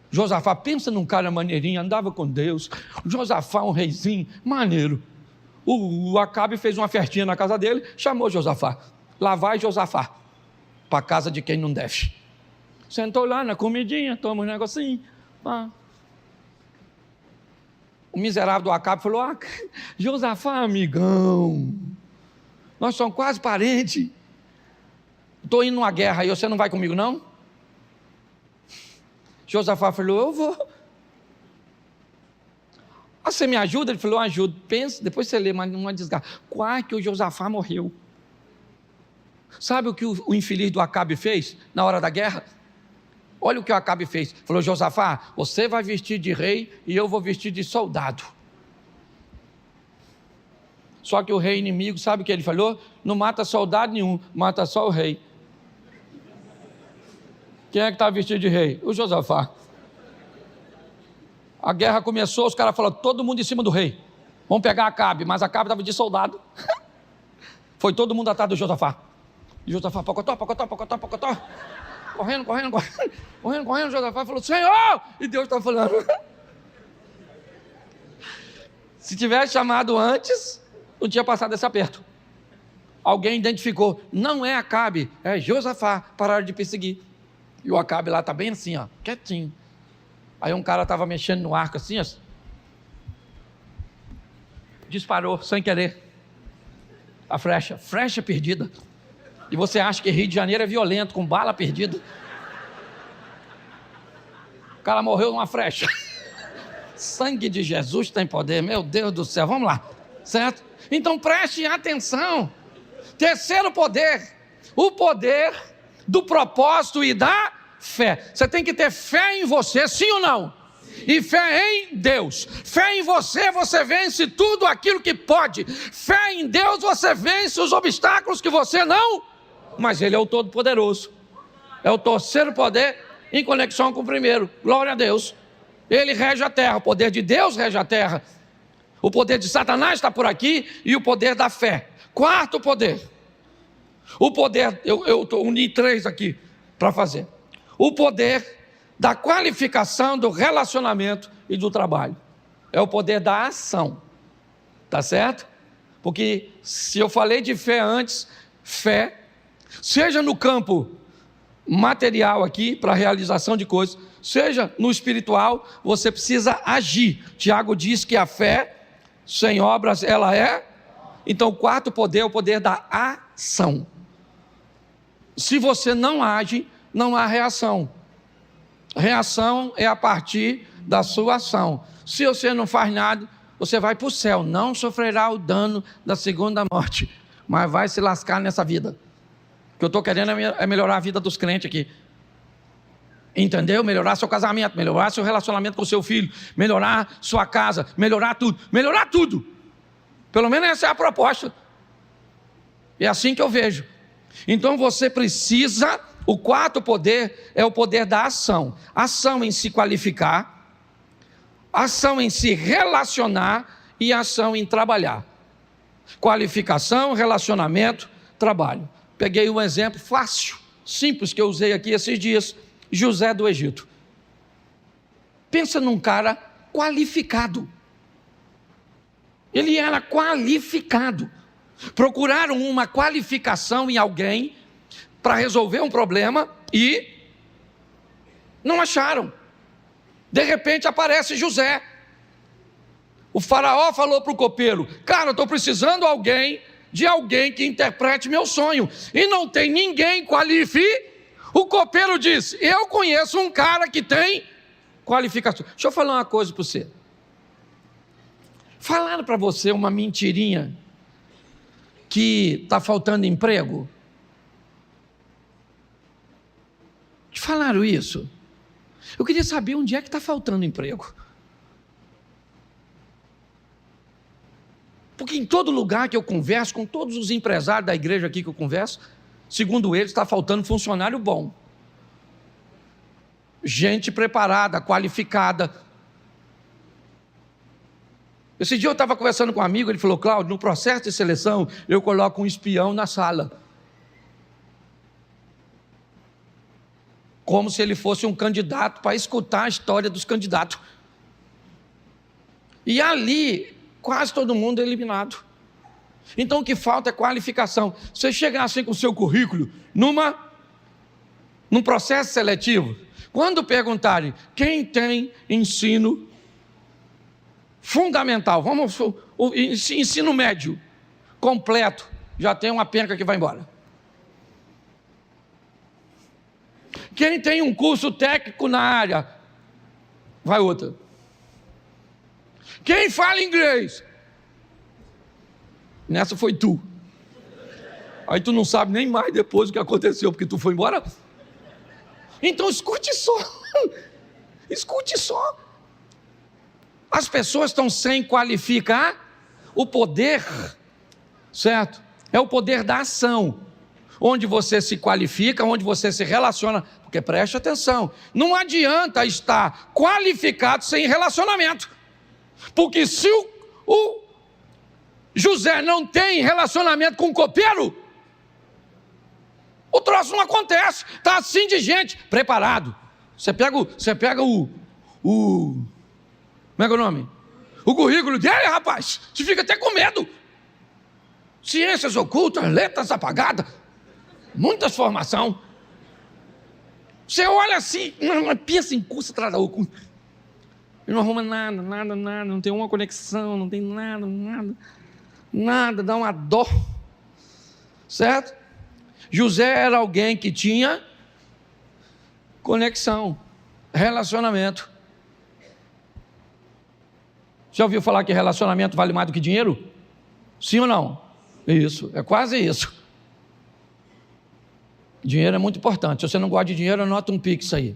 Josafá, pensa num cara maneirinho, andava com Deus. Josafá, um reizinho, maneiro. O Acabe fez uma festinha na casa dele, chamou Josafá. Lá vai Josafá, para a casa de quem não deve. Sentou lá na comidinha, toma um negocinho. O miserável do Acabe falou, Josafá, amigão, nós somos quase parentes. Estou indo numa guerra e você não vai comigo, não? Josafá falou, eu vou. Você me ajuda? Ele falou, ajudo. Pensa, depois você lê, mas não é desgraça. Quase que o Josafá morreu. Sabe o que o infeliz do Acabe fez na hora da guerra? Olha o que o Acabe fez. Falou, Josafá, você vai vestir de rei e eu vou vestir de soldado. Só que o rei inimigo, sabe o que ele falou? Não mata soldado nenhum, mata só o rei. Quem é que está vestido de rei? O Josafá. A guerra começou, os caras falaram, todo mundo em cima do rei. Vamos pegar Acabe, mas Acabe estava de soldado. Foi todo mundo atrás do Josafá. E Josafá, pocotó. Correndo. Josafá falou, Senhor! E Deus está falando. Se tivesse chamado antes, não tinha passado esse aperto. Alguém identificou, não é Acabe, é Josafá. Pararam de perseguir. E o Acabe lá está bem assim, ó, quietinho. Aí um cara estava mexendo no arco assim, ó, disparou sem querer a flecha perdida. E você acha que Rio de Janeiro é violento, com bala perdida? O cara morreu numa flecha. Sangue de Jesus tem poder, meu Deus do céu, vamos lá, certo? Então preste atenção. Terceiro poder, o poder do propósito e da fé. Você tem que ter fé em você, sim ou não? E fé em Deus. Fé em você, você vence tudo aquilo que pode. Fé em Deus, você vence os obstáculos que você não. Mas Ele é o Todo-Poderoso. É o terceiro poder em conexão com o primeiro. Glória a Deus. Ele rege a terra. O poder de Deus rege a terra. O poder de Satanás está por aqui e o poder da fé. Quarto poder. O poder, eu uni 3 aqui para fazer. O poder da qualificação, do relacionamento e do trabalho. É o poder da ação. Tá certo? Porque se eu falei de fé antes, fé, seja no campo material aqui, para a realização de coisas, seja no espiritual, você precisa agir. Tiago diz que a fé, sem obras, ela é. Então, o quarto poder é o poder da ação. Se você não age, não há reação. Reação é a partir da sua ação. Se você não faz nada, você vai para o céu. Não sofrerá o dano da segunda morte, mas vai se lascar nessa vida. O que eu estou querendo é melhorar a vida dos crentes aqui. Entendeu? Melhorar seu casamento, melhorar seu relacionamento com seu filho, melhorar sua casa, melhorar tudo. Melhorar tudo. Pelo menos essa é a proposta. É assim que eu vejo. Então você precisa, o quarto poder é o poder da ação. Ação em se qualificar, ação em se relacionar e ação em trabalhar. Qualificação, relacionamento, trabalho. Peguei um exemplo fácil, simples que eu usei aqui esses dias, José do Egito. Pensa num cara qualificado. Ele era qualificado. Procuraram uma qualificação em alguém para resolver um problema e não acharam. De repente aparece José. O faraó falou para o copeiro: cara, eu estou precisando de alguém que interprete meu sonho, e não tem ninguém qualificado. O copeiro disse: eu conheço um cara que tem qualificação. Deixa eu falar uma coisa para você. Falaram para você uma mentirinha que está faltando emprego? Te falaram isso? Eu queria saber onde é que está faltando emprego. Porque em todo lugar que eu converso, com todos os empresários da igreja aqui que eu converso, segundo eles, está faltando funcionário bom. Gente preparada, qualificada. Esse dia eu estava conversando com um amigo, ele falou: Cláudio, no processo de seleção, eu coloco um espião na sala. Como se ele fosse um candidato, para escutar a história dos candidatos. E ali, quase todo mundo é eliminado. Então o que falta é qualificação. Você chegar assim com o seu currículo, num processo seletivo, quando perguntarem quem tem ensino fundamental, o ensino médio completo, já tem uma penca que vai embora. Quem tem um curso técnico na área, vai outra. Quem fala inglês, nessa foi tu. Aí tu não sabe nem mais depois o que aconteceu, porque tu foi embora. Então escute só. Escute só. As pessoas estão sem qualificar. O poder, certo? É o poder da ação. Onde você se qualifica, onde você se relaciona. Porque preste atenção, não adianta estar qualificado sem relacionamento. Porque se o José não tem relacionamento com o copeiro, o troço não acontece. Está assim de gente preparado. Você pega o como é que é o nome? O currículo dele, rapaz, você fica até com medo. Ciências ocultas, letras apagadas, muitas formações. Você olha assim, pensa em curso atrás da outra. Não arruma nada, não tem uma conexão, não tem nada, dá uma dó. Certo? José era alguém que tinha conexão, relacionamento. Já ouviu falar que relacionamento vale mais do que dinheiro? Sim ou não? Isso, é quase isso. Dinheiro é muito importante. Se você não gosta de dinheiro, anota um pix aí.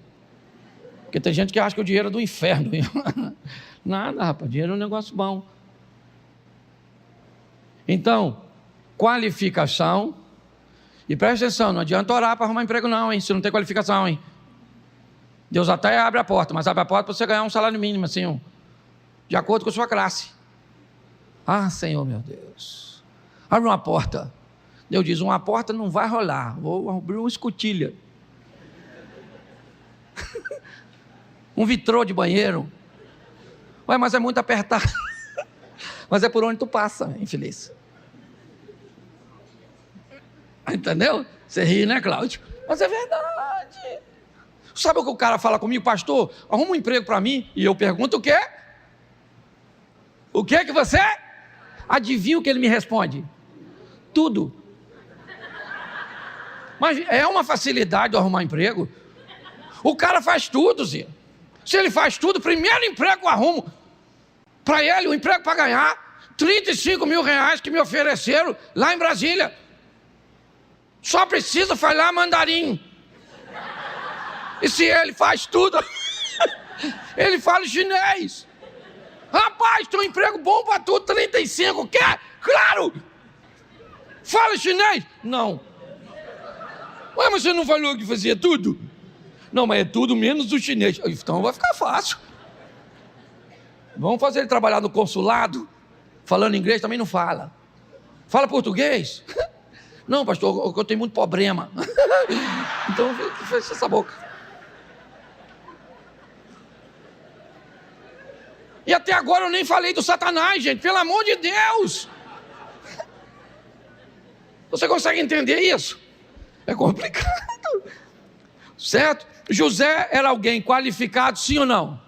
Porque tem gente que acha que o dinheiro é do inferno. Nada, rapaz, dinheiro é um negócio bom. Então, qualificação. E presta atenção, não adianta orar para arrumar emprego não, hein? Se não tem qualificação, hein? Deus até abre a porta, mas abre a porta para você ganhar um salário mínimo, assim, de acordo com a sua classe. Ah, Senhor, meu Deus. Abre uma porta. Deus diz, uma porta não vai rolar. Vou abrir uma escotilha. Um vitrô de banheiro. Ué, mas é muito apertado. Mas é por onde tu passa, infeliz. Entendeu? Você ri, né, Cláudio? Mas é verdade. Sabe o que o cara fala comigo? Pastor, arruma um emprego para mim. E eu pergunto o quê? O que você? Adivinha o que ele me responde? Tudo. Mas é uma facilidade de arrumar emprego. O cara faz tudo, Zé. Se ele faz tudo, primeiro emprego eu arrumo. Para ele, o emprego para ganhar 35 mil reais que me ofereceram lá em Brasília. Só precisa falar mandarim. E se ele faz tudo, ele fala chinês. Rapaz, tem um emprego bom para tu, 35, quer? Claro! Fala chinês? Não. Ué, mas você não falou que fazia tudo? Não, mas é tudo menos o chinês. Então vai ficar fácil. Vamos fazer ele trabalhar no consulado, falando inglês também não fala. Fala português? Não, pastor, eu tenho muito problema. Então fecha essa boca. E até agora eu nem falei do Satanás, gente, pelo amor de Deus. Você consegue entender isso? É complicado. Certo? José era alguém qualificado, sim ou não?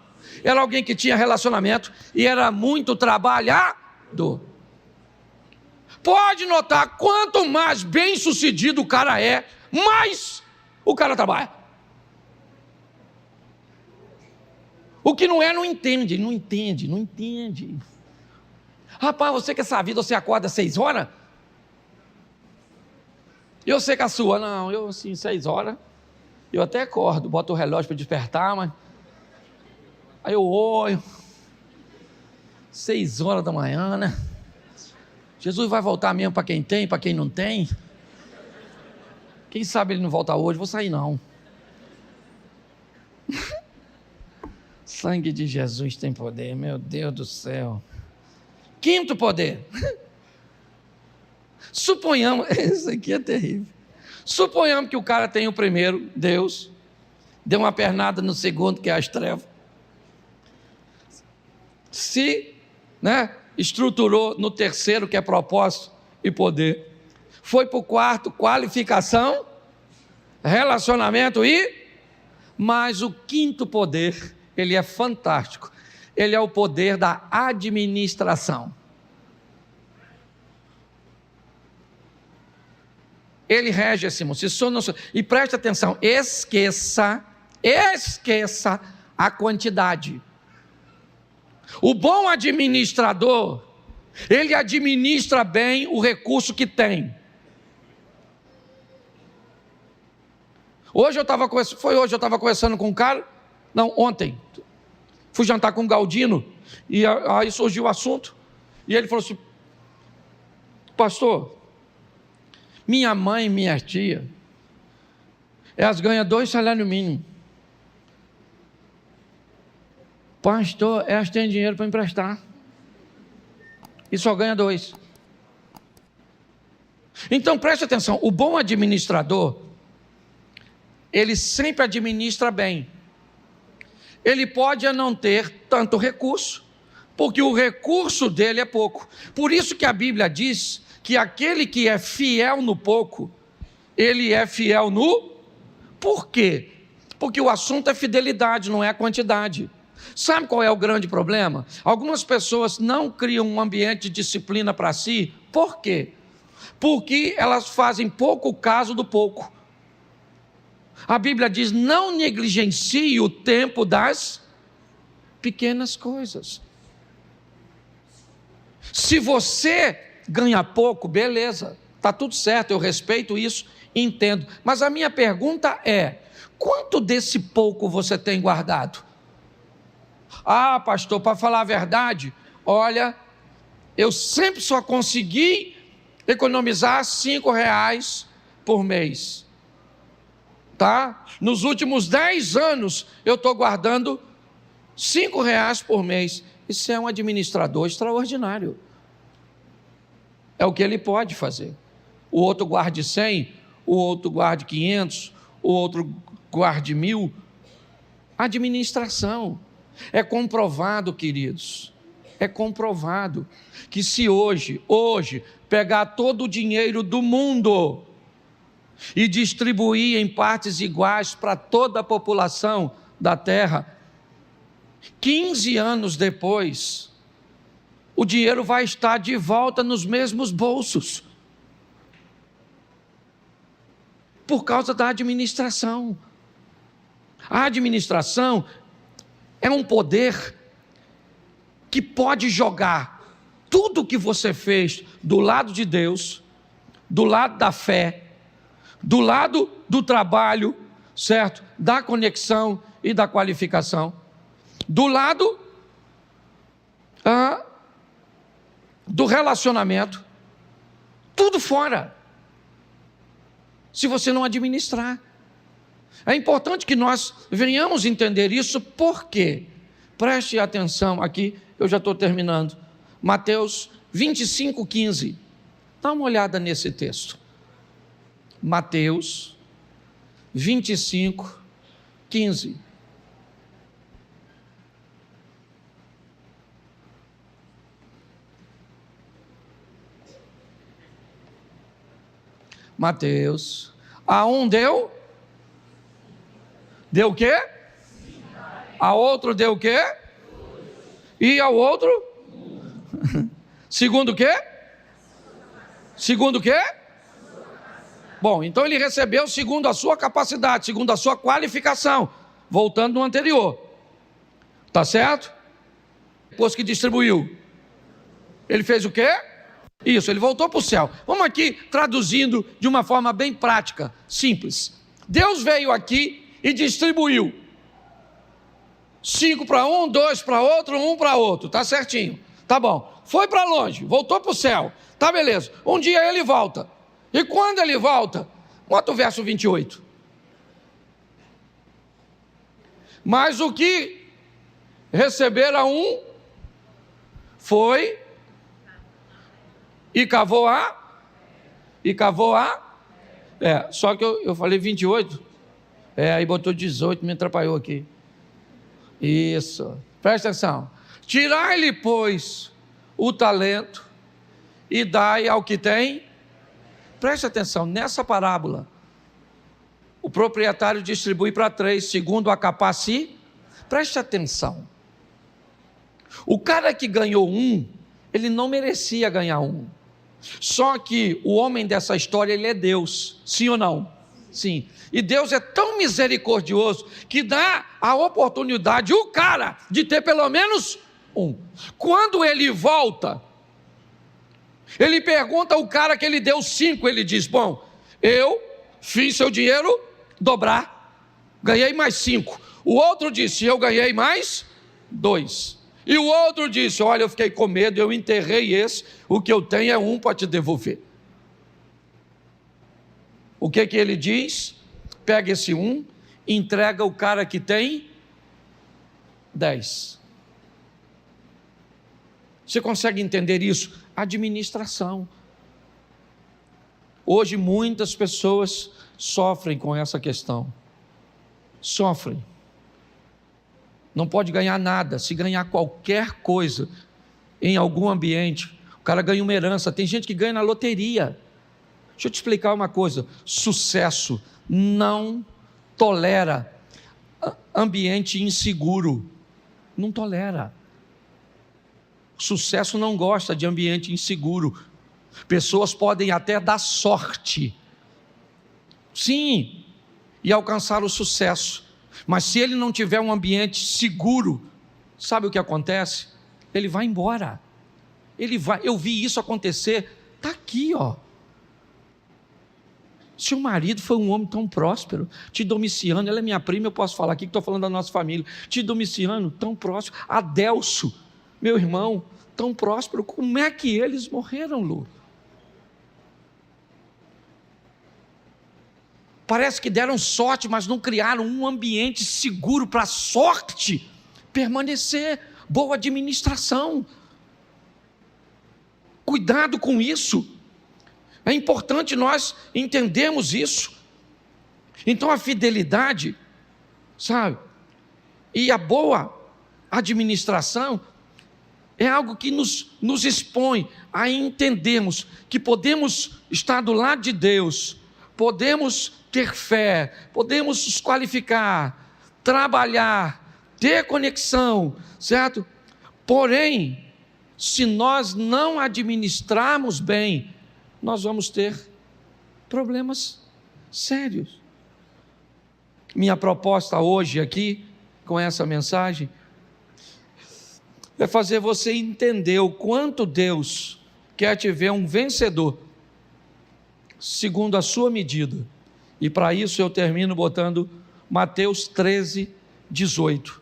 Era alguém que tinha relacionamento e era muito trabalhador. Pode notar, quanto mais bem sucedido o cara é, mais o cara trabalha. O que não é, não entende. Rapaz, você que essa vida, você acorda 6 horas? Eu sei que a sua, não, eu assim, 6 horas, eu até acordo, boto o relógio para despertar, mas aí eu olho, 6 horas da manhã, né? Jesus vai voltar mesmo para quem tem, para quem não tem. Quem sabe ele não volta hoje, vou sair não. Sangue de Jesus tem poder, meu Deus do céu. 5º poder. Suponhamos, isso aqui é terrível. Suponhamos que o cara tem o primeiro, Deus, deu uma pernada no segundo, que é as trevas. Se, estruturou no terceiro, que é propósito e poder. Foi para o 4, qualificação, relacionamento mas o 5º poder, ele é fantástico. Ele é o poder da administração. Ele rege esse mundo. E preste atenção, esqueça a quantidade. O bom administrador, ele administra bem o recurso que tem. Hoje eu estava conversando com um cara, ontem, fui jantar com o Galdino, e aí surgiu o assunto, e ele falou assim, pastor, minha mãe e minha tia, elas ganham 2 salários mínimos. Pastor, elas têm dinheiro para emprestar. E só ganha 2. Então preste atenção, o bom administrador, ele sempre administra bem. Ele pode não ter tanto recurso, porque o recurso dele é pouco. Por isso que a Bíblia diz que aquele que é fiel no pouco, ele é fiel no... Por quê? Porque o assunto é fidelidade, não é a quantidade. Sabe qual é o grande problema? Algumas pessoas não criam um ambiente de disciplina para si. Por quê? Porque elas fazem pouco caso do pouco. A Bíblia diz, não negligencie o tempo das pequenas coisas. Se você ganha pouco, beleza, está tudo certo, eu respeito isso, entendo. Mas a minha pergunta é: quanto desse pouco você tem guardado? Ah, pastor, para falar a verdade, olha, eu sempre só consegui economizar R$ 5 por mês, tá? Nos últimos 10 anos, eu estou guardando R$ 5 por mês. Isso é um administrador extraordinário. É o que ele pode fazer. O outro guarde 100, o outro guarde 500, o outro guarde 1.000. Administração. É comprovado, queridos, é comprovado que se hoje, pegar todo o dinheiro do mundo e distribuir em partes iguais para toda a população da terra, 15 anos depois, o dinheiro vai estar de volta nos mesmos bolsos, por causa da administração. A administração é um poder que pode jogar tudo o que você fez do lado de Deus, do lado da fé, do lado do trabalho, certo? Da conexão e da qualificação, do lado do relacionamento, tudo fora, se você não administrar. É importante que nós venhamos entender isso, porque, preste atenção aqui, eu já estou terminando, Mateus 25:15, dá uma olhada nesse texto, Mateus 25:15. Mateus, a um deu o quê? A outro deu o quê? E ao outro? Segundo o quê? Segundo o quê? Bom, então ele recebeu segundo a sua capacidade, segundo a sua qualificação, voltando no anterior, tá certo? Depois que distribuiu, ele fez o quê? Isso, ele voltou para o céu. Vamos aqui traduzindo de uma forma bem prática, simples. Deus veio aqui e distribuiu 5 para um, 2 para outro, 1 para outro, tá certinho, tá bom. Foi para longe, voltou para o céu, tá beleza. Um dia ele volta, e quando ele volta, bota o verso 28. Mas o que recebera um foi e cavou só que eu falei 28, aí botou 18, me atrapalhou aqui. Isso, presta atenção. Tirai-lhe, pois, o talento e dai ao que tem. Presta atenção, nessa parábola, o proprietário distribui para 3, segundo a capacidade. Preste atenção. O cara que ganhou 1, ele não merecia ganhar 1. Só que o homem dessa história, ele é Deus, sim ou não? Sim. E Deus é tão misericordioso que dá a oportunidade, o cara, de ter pelo menos 1. Quando ele volta, ele pergunta ao cara que ele deu 5, ele diz: bom, eu fiz seu dinheiro dobrar, ganhei mais 5. O outro disse: eu ganhei mais 2. E o outro disse: olha, eu fiquei com medo, eu enterrei esse, o que eu tenho é 1 para te devolver. O que ele diz? Pega esse 1, entrega o cara que tem 10. Você consegue entender isso? Administração. Hoje muitas pessoas sofrem com essa questão. Sofrem. Não pode ganhar nada. Se ganhar qualquer coisa em algum ambiente, o cara ganha uma herança. Tem gente que ganha na loteria. Deixa eu te explicar uma coisa: sucesso não tolera ambiente inseguro. Não tolera. Sucesso não gosta de ambiente inseguro. Pessoas podem até dar sorte, sim, e alcançar o sucesso, mas se ele não tiver um ambiente seguro, sabe o que acontece? Ele vai embora. Ele vai, eu vi isso acontecer, está aqui, ó. Seu marido foi um homem tão próspero, Tito Domiciano, ela é minha prima, eu posso falar aqui que estou falando da nossa família, Tito Domiciano, tão próspero, Adelso, meu irmão, tão próspero, como é que eles morreram, Lu? Parece que deram sorte, mas não criaram um ambiente seguro para a sorte permanecer. Boa administração. Cuidado com isso. É importante nós entendermos isso. Então a fidelidade, sabe, e a boa administração é algo que nos expõe a entendermos que podemos estar do lado de Deus, podemos ter fé, podemos nos qualificar, trabalhar, ter conexão, certo? Porém, se nós não administrarmos bem, nós vamos ter problemas sérios. Minha proposta hoje aqui, com essa mensagem, é fazer você entender o quanto Deus quer te ver um vencedor, segundo a sua medida. E para isso eu termino botando Mateus 13, 18.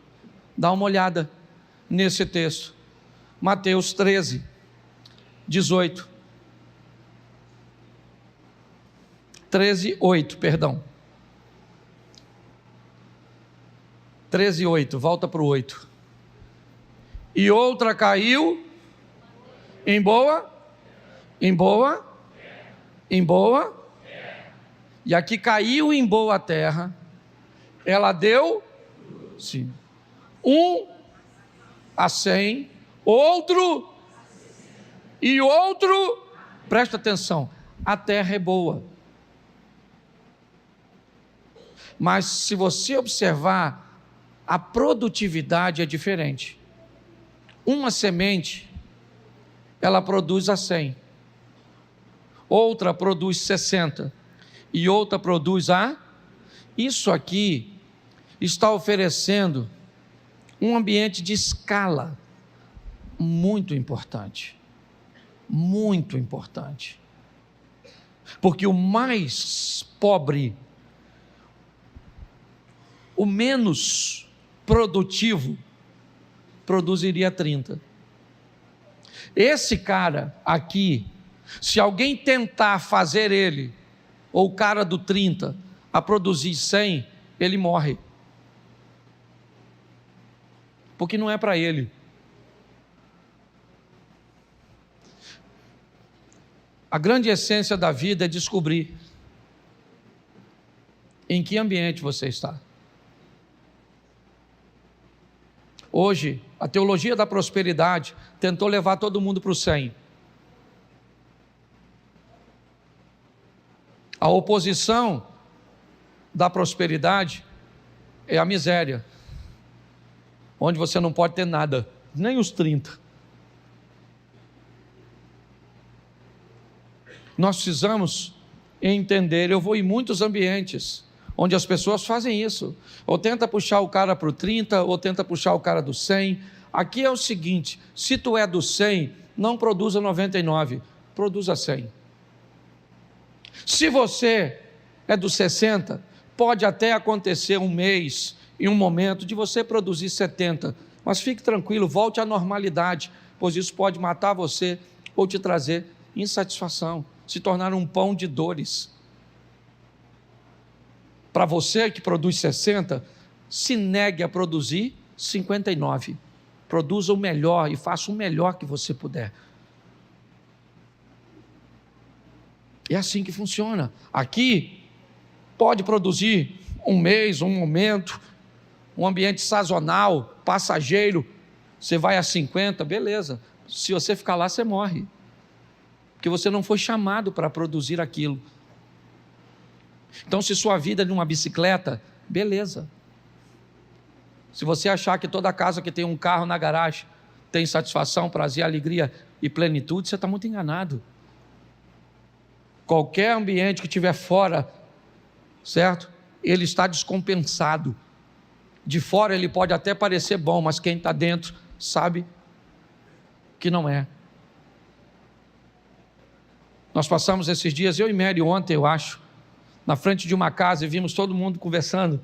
Dá uma olhada nesse texto. Mateus 13, 18. 13, 8, perdão. 13, 8, volta para o 8. E outra caiu em boa, e aqui caiu em boa terra, ela deu, sim, 1 a 100, outro, e outro, presta atenção, a terra é boa. Mas se você observar, a produtividade é diferente. Uma semente, ela produz a 100, outra produz 60, e outra produz a... Isso aqui está oferecendo um ambiente de escala muito importante. Muito importante. Porque o mais pobre, o menos produtivo, produziria 30. Esse cara aqui, se alguém tentar fazer ele, ou o cara do 30, a produzir 100, ele morre. Porque não é para ele. A grande essência da vida é descobrir em que ambiente você está. Hoje, a teologia da prosperidade tentou levar todo mundo para o 100. A oposição da prosperidade é a miséria, onde você não pode ter nada, nem os 30. Nós precisamos entender, eu vou em muitos ambientes onde as pessoas fazem isso, ou tenta puxar o cara para o 30, ou tenta puxar o cara do 100. Aqui é o seguinte, se tu é do 100, não produza 99, produza 100. Se você é do 60, pode até acontecer um mês, em um momento, de você produzir 70, mas fique tranquilo, volte à normalidade, pois isso pode matar você, ou te trazer insatisfação, se tornar um pão de dores. Para você que produz 60, se negue a produzir 59. Produza o melhor e faça o melhor que você puder. É assim que funciona. Aqui, pode produzir um mês, um momento, um ambiente sazonal, passageiro. Você vai a 50, beleza. Se você ficar lá, você morre. Porque você não foi chamado para produzir aquilo. Então, se sua vida é de uma bicicleta, beleza. Se você achar que toda casa que tem um carro na garagem tem satisfação, prazer, alegria e plenitude, você está muito enganado. Qualquer ambiente que estiver fora, certo? Ele está descompensado. De fora ele pode até parecer bom, mas quem está dentro sabe que não é. Nós passamos esses dias, eu e Mary ontem, eu acho, na frente de uma casa e vimos todo mundo conversando,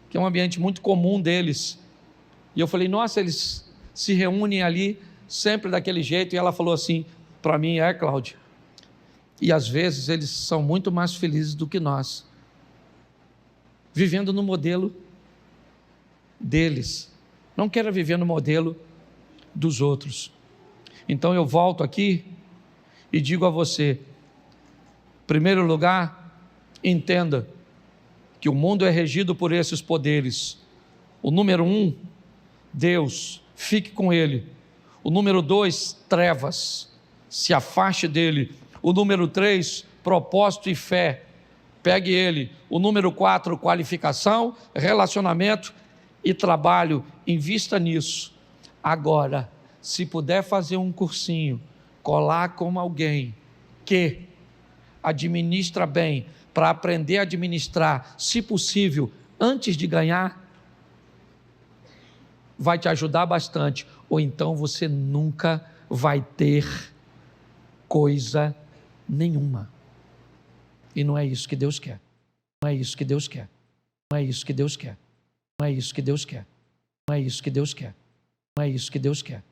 que é um ambiente muito comum deles. E eu falei, nossa, eles se reúnem ali sempre daquele jeito. E ela falou assim para mim, Cláudio, e às vezes eles são muito mais felizes do que nós, vivendo no modelo deles. Não quero viver no modelo dos outros. Então eu volto aqui e digo a você, em primeiro lugar, entenda que o mundo é regido por esses poderes. O número 1, Deus, fique com Ele. O número 2, trevas, se afaste dele. O número 3, propósito e fé, pegue ele. O número 4, qualificação, relacionamento e trabalho, invista nisso. Agora, se puder fazer um cursinho, colar com alguém que administra bem, para aprender a administrar, se possível, antes de ganhar, vai te ajudar bastante, ou então você nunca vai ter coisa nenhuma. E não é isso que Deus quer. Não é isso que Deus quer. Não é isso que Deus quer. Não é isso que Deus quer. Não é isso que Deus quer. Não é isso que Deus quer.